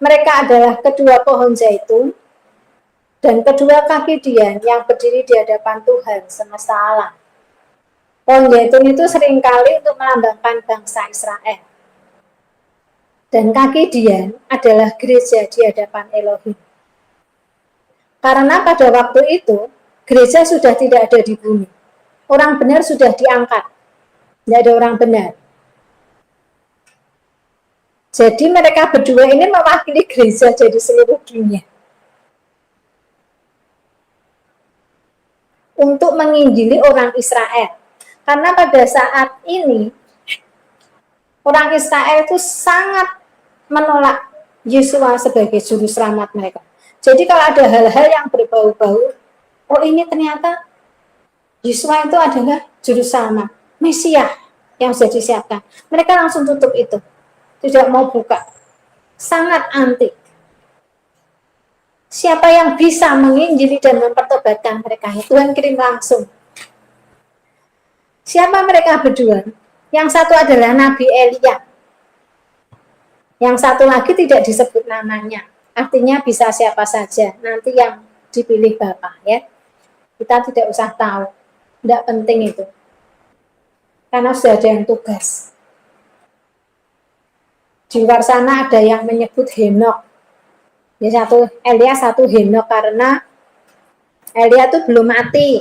mereka adalah kedua pohon zaitun dan kedua kaki dian yang berdiri di hadapan Tuhan semesta alam. Pohon zaitun itu seringkali untuk melambangkan bangsa Israel. Dan kaki dian adalah gereja di hadapan Elohim. Karena pada waktu itu, gereja sudah tidak ada di bumi. Orang benar sudah diangkat. Tidak ada orang benar. Jadi mereka berdua ini mewakili gereja jadi seluruh dunia. Untuk menginjili orang Israel. Karena pada saat ini, orang Israel itu sangat menolak Yesua sebagai juru selamat mereka. Jadi kalau ada hal-hal yang berbau-bau, oh ini ternyata Yesua itu adalah juru selamat, Mesias yang sudah disiapkan. Mereka langsung tutup itu, tidak mau buka, sangat anti. Siapa yang bisa menginjili dan mempertobatkan mereka? Tuhan kirim langsung. Siapa mereka berdua? Yang satu adalah Nabi Elia. Yang satu lagi tidak disebut namanya. Artinya bisa siapa saja. Nanti yang dipilih Bapak ya. Kita tidak usah tahu. Tidak penting itu. Karena sudah ada yang tugas. Di luar sana ada yang menyebut Henok. Ya, satu Elia, satu Henok, karena Elia itu belum mati.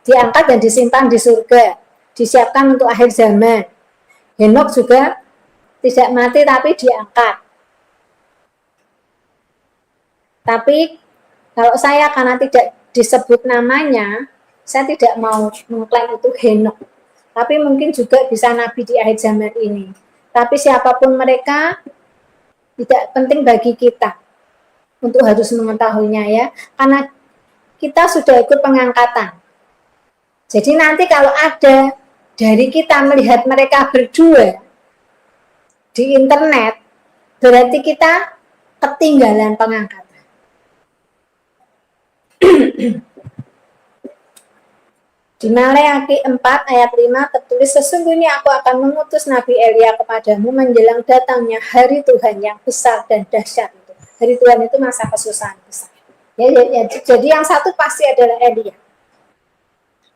Diangkat dan disimpan di surga. Disiapkan untuk akhir zaman. Henok juga tidak mati tapi diangkat. Tapi kalau saya karena tidak disebut namanya, saya tidak mau mengklaim itu Henok. Tapi mungkin juga bisa nabi di akhir zaman ini. Tapi siapapun mereka, tidak penting bagi kita untuk harus mengetahuinya ya. Karena kita sudah ikut pengangkatan. Jadi nanti kalau ada dari kita melihat mereka berdua di internet, berarti kita ketinggalan pengangkatan. Di Maleakhi 4 ayat 5 tertulis, sesungguhnya aku akan mengutus Nabi Elia kepadamu menjelang datangnya hari Tuhan yang besar dan dahsyat itu. Hari Tuhan itu masa kesusahan besar. Jadi yang satu pasti adalah Elia.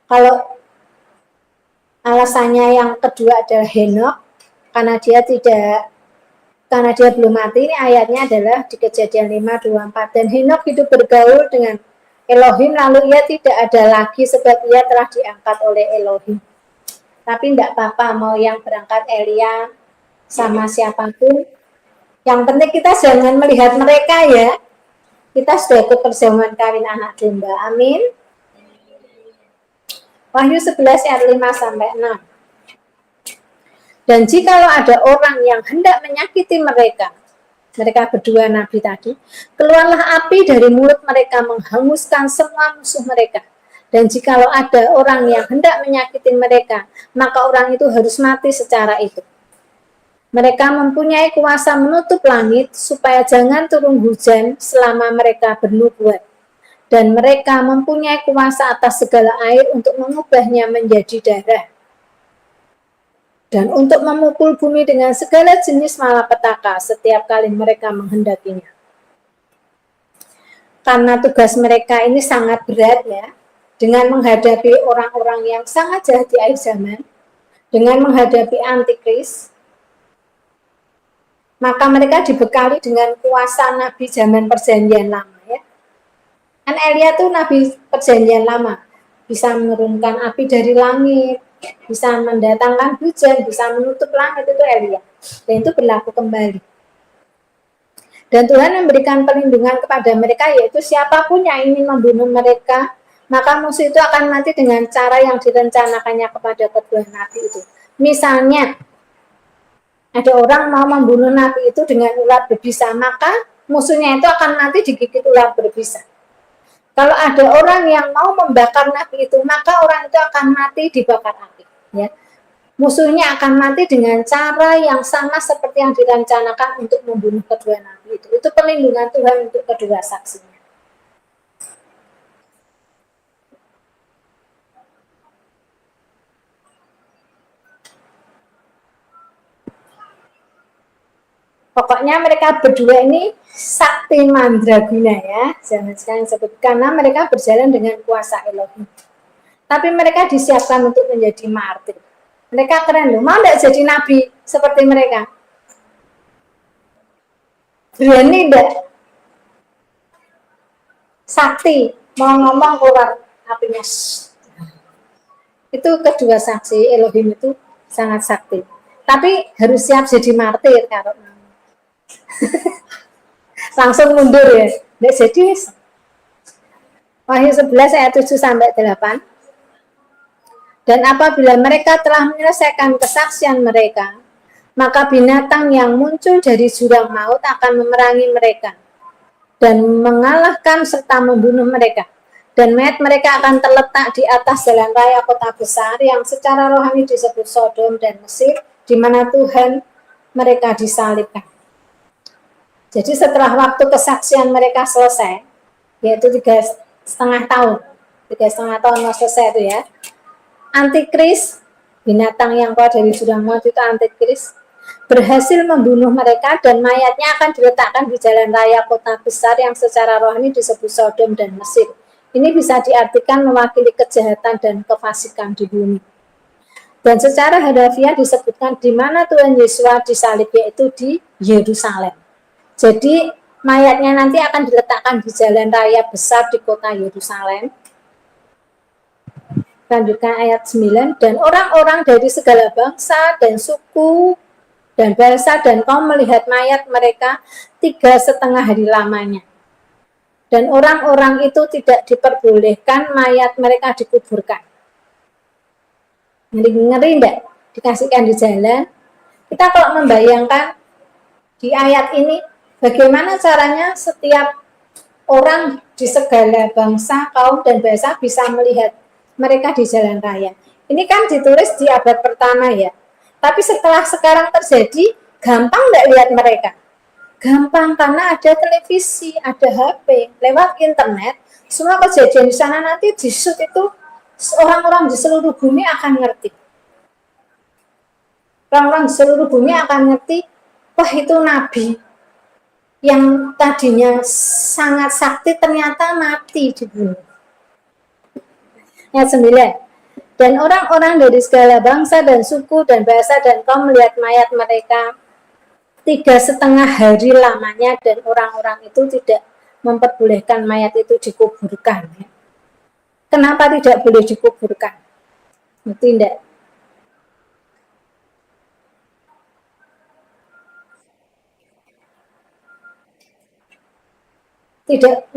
Kalau alasannya yang kedua adalah Henok, karena dia belum mati, ini ayatnya adalah di Kejadian 5:24. Dan Henok hidup bergaul dengan Elohim, lalu ia tidak ada lagi sebab ia telah diangkat oleh Elohim. Tapi tidak apa-apa mau yang berangkat Elia sama siapapun. Yang penting kita jangan melihat mereka ya. Kita sudah ikut perjamuan kawin anak domba. Amin. Wahyu 11 ayat 5-6. Dan jikalau ada orang yang hendak menyakiti mereka berdua nabi tadi, keluarlah api dari mulut mereka menghanguskan semua musuh mereka. Dan jikalau ada orang yang hendak menyakiti mereka, maka orang itu harus mati secara itu. Mereka mempunyai kuasa menutup langit supaya jangan turun hujan selama mereka bernubuat. Dan mereka mempunyai kuasa atas segala air untuk mengubahnya menjadi darah. Dan untuk memukul bumi dengan segala jenis malapetaka setiap kali mereka menghendakinya. Karena tugas mereka ini sangat berat ya, dengan menghadapi orang-orang yang sangat jahat di akhir zaman, dengan menghadapi antikris, maka mereka dibekali dengan kuasa nabi zaman perjanjian lama ya. Kan Elia tuh nabi perjanjian lama, bisa menurunkan api dari langit, bisa mendatangkan hujan, bisa menutup langit, itu Elia. Dan itu berlaku kembali. Dan Tuhan memberikan perlindungan kepada mereka, yaitu siapapun yang ingin membunuh mereka, maka musuh itu akan mati dengan cara yang direncanakannya kepada kedua nabi itu. Misalnya, ada orang mau membunuh nabi itu dengan ular berbisa, maka musuhnya itu akan mati digigit ular berbisa. Kalau ada orang yang mau membakar nabi itu, maka orang itu akan mati dibakar api. Ya. Musuhnya akan mati dengan cara yang sama seperti yang direncanakan untuk membunuh kedua nabi itu. Itu perlindungan Tuhan untuk kedua saksinya. Pokoknya mereka berdua ini sakti mandraguna ya, jangan sekali sebut, karena mereka berjalan dengan kuasa Elohim. Tapi mereka disiapkan untuk menjadi martir. Mereka keren loh, mau tidak jadi nabi seperti mereka? Berani enggak? Sakti, mau ngomong keluar apinya. Itu kedua saksi Elohim itu sangat sakti. Tapi harus siap jadi martir kalau langsung mundur ya. Nggak jadi. Wahyu 11 ayat 7-8. Dan apabila mereka telah menyelesaikan kesaksian mereka, maka binatang yang muncul dari jurang maut akan memerangi mereka dan mengalahkan serta membunuh mereka. Dan mayat mereka akan terletak di atas jalan raya kota besar yang secara rohani disebut Sodom dan Mesir, di mana Tuhan mereka disalibkan. Jadi setelah waktu kesaksian mereka selesai, yaitu 3,5 tahun, 3,5 tahun mau selesai itu ya, antikris, binatang yang keluar dari jurang maut itu antikris, berhasil membunuh mereka dan mayatnya akan diletakkan di jalan raya kota besar yang secara rohani disebut Sodom dan Mesir. Ini bisa diartikan mewakili kejahatan dan kefasikan di bumi. Dan secara harafiah disebutkan di mana Tuhan Yesus disalib, yaitu di Yerusalem. Jadi mayatnya nanti akan diletakkan di jalan raya besar di kota Yerusalem. Lanjutkan ayat 9. Dan orang-orang dari segala bangsa dan suku dan bahasa dan kaum melihat mayat mereka 3,5 hari lamanya. Dan orang-orang itu tidak diperbolehkan mayat mereka dikuburkan. Ngeri enggak? Dikasihkan di jalan. Kita kalau membayangkan di ayat ini, bagaimana caranya setiap orang di segala bangsa, kaum, dan bahasa bisa melihat mereka di jalan raya. Ini kan ditulis di abad pertama ya. Tapi setelah sekarang terjadi, gampang nggak lihat mereka? Gampang, karena ada televisi, ada HP, lewat internet, semua kejadian di sana nanti di-shoot itu orang-orang di seluruh bumi akan ngerti. Orang-orang di seluruh bumi akan ngerti, wah itu nabi yang tadinya sangat sakti ternyata mati di bumi. Ayat 9. Dan orang-orang dari segala bangsa dan suku dan bahasa dan kaum melihat mayat mereka 3,5 hari lamanya, dan orang-orang itu tidak memperbolehkan mayat itu dikuburkan. Kenapa tidak boleh dikuburkan? Tidak.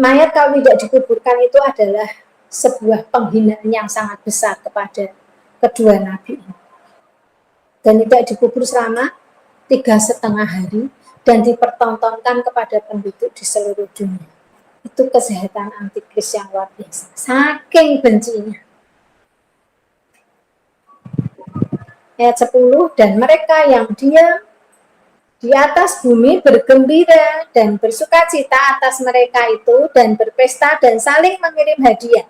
Mayat kalau tidak dikuburkan itu adalah sebuah penghinaan yang sangat besar kepada kedua nabi ini. Dan tidak dikubur selama 3,5 hari dan dipertontonkan kepada penduduk di seluruh dunia. Itu kesehatan antikris yang luar biasa. Saking bencinya. Ayat 10, dan mereka yang diam di atas bumi bergembira dan bersuka cita atas mereka itu, dan berpesta dan saling mengirim hadiah.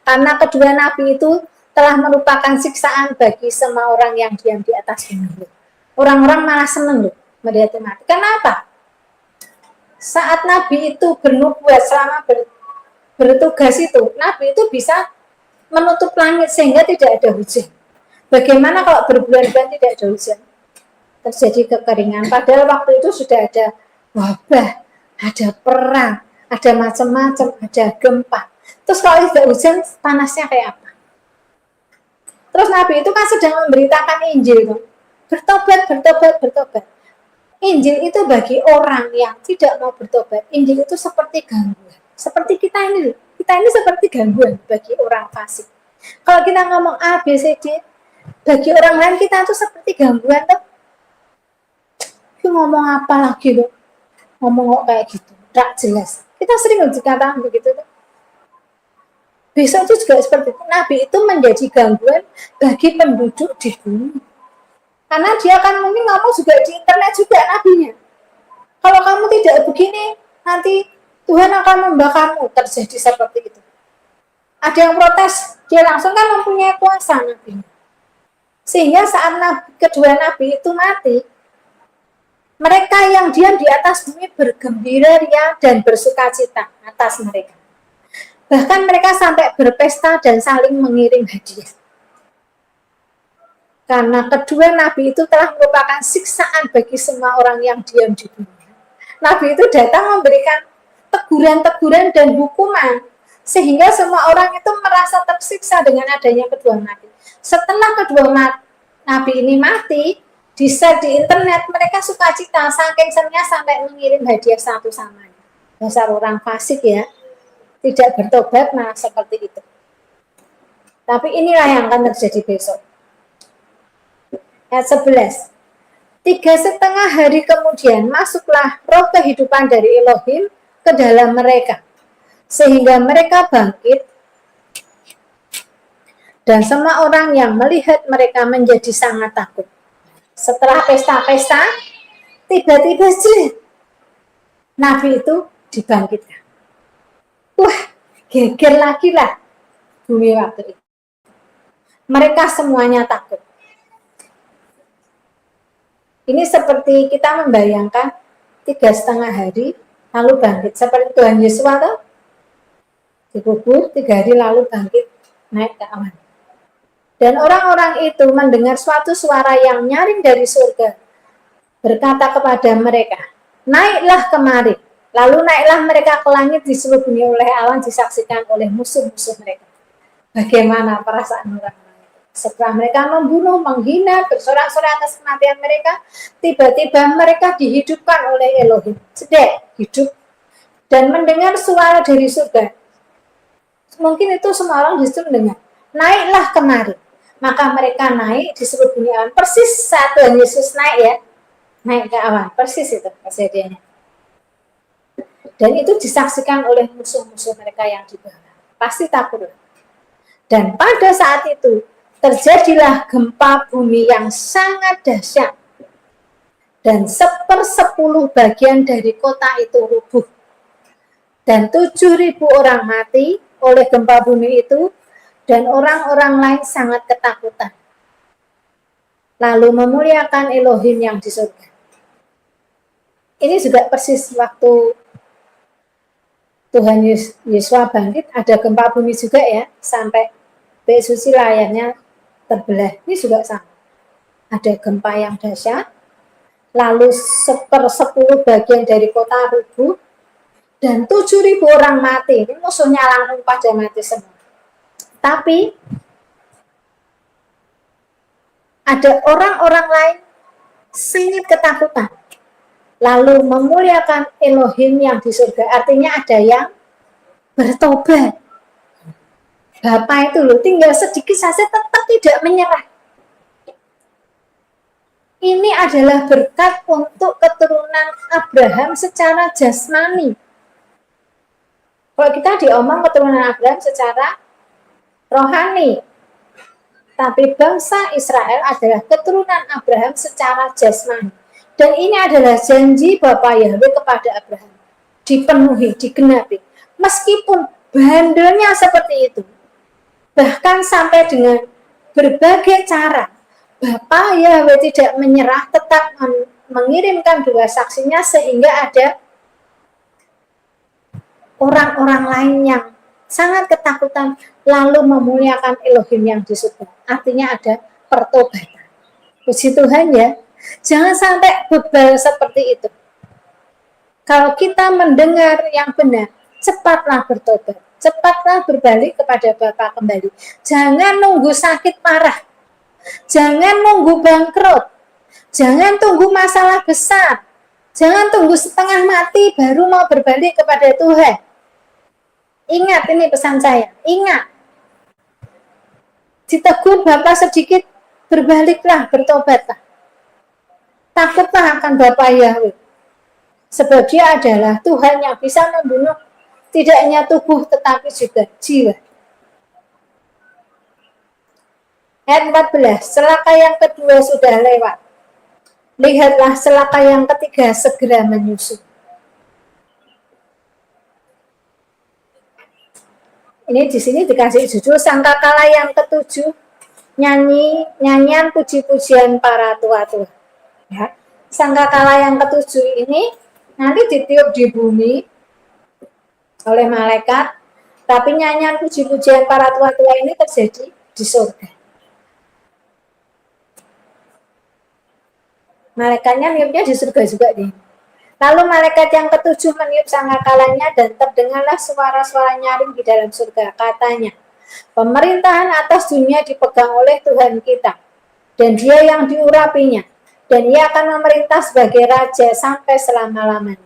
Karena kedua nabi itu telah merupakan siksaan bagi semua orang yang diam di atas bumi. Orang-orang malah senang loh melihat mati. Kenapa? Saat nabi itu bernubuat selama bertugas itu, nabi itu bisa menutup langit sehingga tidak ada hujan. Bagaimana kalau berbulan-bulan tidak ada hujan? Terjadi kekeringan. Padahal waktu itu sudah ada wabah, ada perang, ada macam-macam, ada gempa. Terus kalau tidak hujan, panasnya kayak apa? Terus Nabi itu kan sedang memberitakan Injil. Bertobat, bertobat, bertobat. Injil itu bagi orang yang tidak mau bertobat. Injil itu seperti gangguan. Seperti kita ini. Kita ini seperti gangguan bagi orang fasik. Kalau kita ngomong A, B, C, D, bagi orang lain kita itu seperti gangguan. Ngomong apa lagi loh, ngomong kok kayak gitu, tak jelas. Kita sering dikatakan begitu. Besok itu juga seperti itu. Nabi itu menjadi gangguan bagi penduduk di bumi, karena dia akan mungkin ngomong juga di internet juga nabinya. Kalau kamu tidak begini, nanti Tuhan akan membakarmu. Terjadi seperti itu. Ada yang protes, dia langsung kan mempunyai kuasa nabinya. Sehingga saat kedua nabi itu mati, mereka yang diam di atas bumi bergembira ria dan bersuka cita atas mereka. Bahkan mereka sampai berpesta dan saling mengirim hadiah. Karena kedua nabi itu telah merupakan siksaan bagi semua orang yang diam di bumi. Nabi itu datang memberikan teguran-teguran dan hukuman, sehingga semua orang itu merasa tersiksa dengan adanya kedua nabi. Setelah kedua nabi ini mati, di-share di internet, mereka sukacita, saking senangnya sampai mengirim hadiah satu sama lain. Dasar orang fasik ya, tidak bertobat malah seperti itu. Tapi inilah yang akan terjadi besok. Ayat 11. 3,5 hari kemudian masuklah roh kehidupan dari Elohim ke dalam mereka, sehingga mereka bangkit, dan semua orang yang melihat mereka menjadi sangat takut. Setelah pesta-pesta, tiba-tiba nabi itu dibangkitkan. Wah, geger lagi lah bumi waktu itu. Mereka semuanya takut. Ini seperti kita membayangkan 3,5 hari lalu bangkit. Seperti Tuhan Yesus atau dikubur 3 hari lalu bangkit naik ke awan. Dan orang-orang itu mendengar suatu suara yang nyaring dari surga, berkata kepada mereka, naiklah kemari. Lalu naiklah mereka ke langit, diselubungi oleh awan, disaksikan oleh musuh-musuh mereka. Bagaimana perasaan orang-orang itu? Setelah mereka membunuh, menghina, bersorak-sorai atas kematian mereka, tiba-tiba mereka dihidupkan oleh Elohim. Sedek, hidup, dan mendengar suara dari surga. Mungkin itu semua orang justru mendengar, naiklah kemari. Maka mereka naik diselubungi awan. Persis saat Tuhan Yesus naik ya, naik ke awan. Persis itu kejadiannya. Dan itu disaksikan oleh musuh-musuh mereka yang di bawah. Pasti takut. Dan pada saat itu terjadilah gempa bumi yang sangat dahsyat. Dan 1/10 bagian dari kota itu rubuh. Dan 7.000 orang mati oleh gempa bumi itu. dan orang-orang lain sangat ketakutan. Lalu memuliakan Elohim yang di surga. Ini juga persis waktu Tuhan Yesus bangkit, ada gempa bumi juga ya, sampai Mbak Susi layarnya terbelah. Ini juga sama. Ada gempa yang dahsyat, lalu 1/10 bagian dari kota rubuh, dan 7.000 orang mati. Ini musuhnya langsung pada mati semua. Tapi ada orang-orang lain sangat ketakutan, lalu memuliakan Elohim yang di surga. Artinya ada yang bertobat. Bapak itu loh, tinggal sedikit saja tetap tidak menyerah. Ini adalah berkat untuk keturunan Abraham secara jasmani. Kalau kita diomong keturunan Abraham secara rohani, tapi bangsa Israel adalah keturunan Abraham secara jasmani. Dan ini adalah janji Bapa Yahweh kepada Abraham. Dipenuhi, digenapi. Meskipun bandelnya seperti itu, bahkan sampai dengan berbagai cara, Bapa Yahweh tidak menyerah, tetap mengirimkan 2 saksinya, sehingga ada orang-orang lain yang sangat ketakutan, lalu memuliakan Elohim yang di surga. Artinya ada pertobatan. Puji Tuhan ya. Jangan sampai bebal seperti itu. Kalau kita mendengar yang benar, cepatlah bertobat. Cepatlah berbalik kepada Bapa kembali. Jangan nunggu sakit parah. Jangan nunggu bangkrut. Jangan tunggu masalah besar. Jangan tunggu setengah mati baru mau berbalik kepada Tuhan. Ingat, ini pesan saya. Ingat. Ditegur Bapak sedikit, berbaliklah, bertobatlah. Takutlah akan Bapa Yahweh. Sebab Dia adalah Tuhan yang bisa membunuh tidak hanya tubuh tetapi juga jiwa. Ayat 14, celaka yang kedua sudah lewat. Lihatlah celaka yang ketiga segera menyusul. Ini di sini dikasih judul sangkakala yang ketujuh, nyanyian puji-pujian para tua-tua. Ya, sangkakala yang ketujuh ini nanti ditiup di bumi oleh malaikat, tapi nyanyian puji-pujian para tua-tua ini terjadi di surga. Malaikatnya niupnya di surga juga nih. Lalu malaikat yang ketujuh meniup sangkakalanya dan terdengarlah suara-suara nyaring di dalam surga. Katanya, pemerintahan atas dunia dipegang oleh Tuhan kita, dan Dia yang diurapinya, dan Ia akan memerintah sebagai raja sampai selama-lamanya.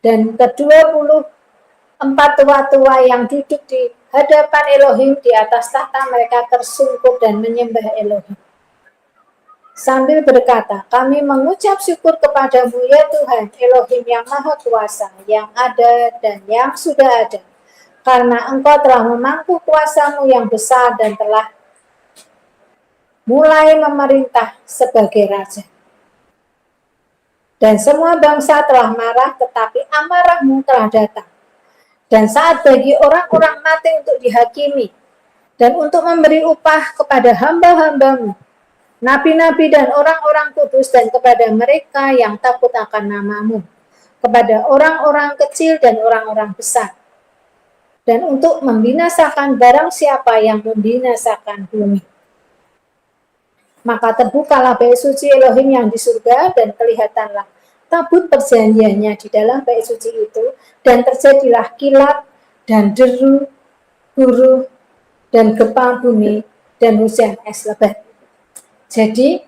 Dan ke-24 tua-tua yang duduk di hadapan Elohim di atas tahta, mereka tersungkur dan menyembah Elohim sambil berkata, kami mengucap syukur kepadamu ya Tuhan, Elohim yang maha kuasa, yang ada dan yang sudah ada, karena Engkau telah memangku kuasamu yang besar dan telah mulai memerintah sebagai raja. Dan semua bangsa telah marah, tetapi amarahmu telah datang. Dan saat bagi orang-orang mati untuk dihakimi, dan untuk memberi upah kepada hamba-hambamu, nabi-nabi dan orang-orang kudus, dan kepada mereka yang takut akan namamu, kepada orang-orang kecil dan orang-orang besar, dan untuk membinasakan barang siapa yang membinasakan bumi. Maka terbukalah bait suci Elohim yang di surga, dan kelihatanlah tabut perjanjiannya di dalam bait suci itu, dan terjadilah kilat dan deru, guru, dan gempa bumi, dan hujan es lebat. Jadi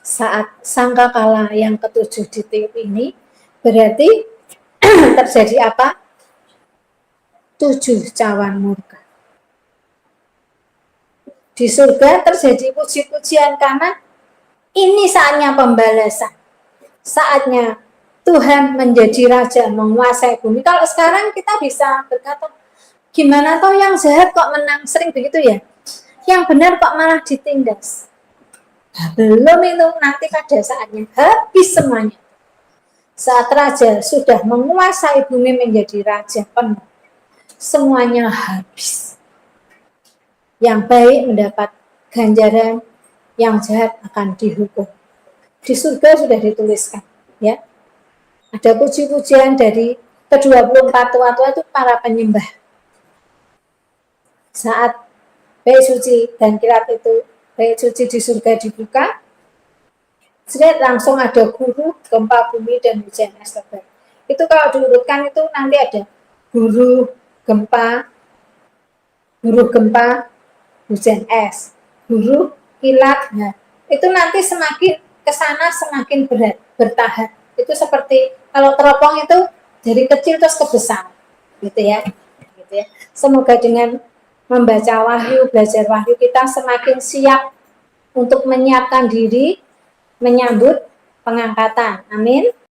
saat sangkakala yang ketujuh ditiup ini, berarti terjadi apa? 7 cawan murka. Di surga terjadi puji-pujian karena ini saatnya pembalasan. Saatnya Tuhan menjadi raja, menguasai bumi. Kalau sekarang kita bisa berkata, gimana toh yang jahat kok menang? Sering begitu ya. Yang benar kok malah ditindas. Nah, belum itu, nanti pada saatnya habis semuanya. Saat raja sudah menguasai bumi menjadi raja penuh, semuanya habis. yang baik mendapat ganjaran, yang jahat akan dihukum. Di surga sudah dituliskan, ya. Ada puji-pujian dari ke-24 tua-tua itu para penyembah. Saat bait suci dan kilat itu, bait suci di surga dibuka, langsung ada guru, gempa bumi, dan hujan es lebat. Itu kalau diurutkan itu nanti ada guru, gempa, hujan es, guru, kilat. Nah, itu nanti semakin ke sana semakin berat, bertahap. Itu seperti kalau teropong itu dari kecil terus ke besar, gitu ya. Gitu ya. Semoga dengan membaca wahyu, belajar wahyu, kita semakin siap untuk menyiapkan diri menyambut pengangkatan. Amin.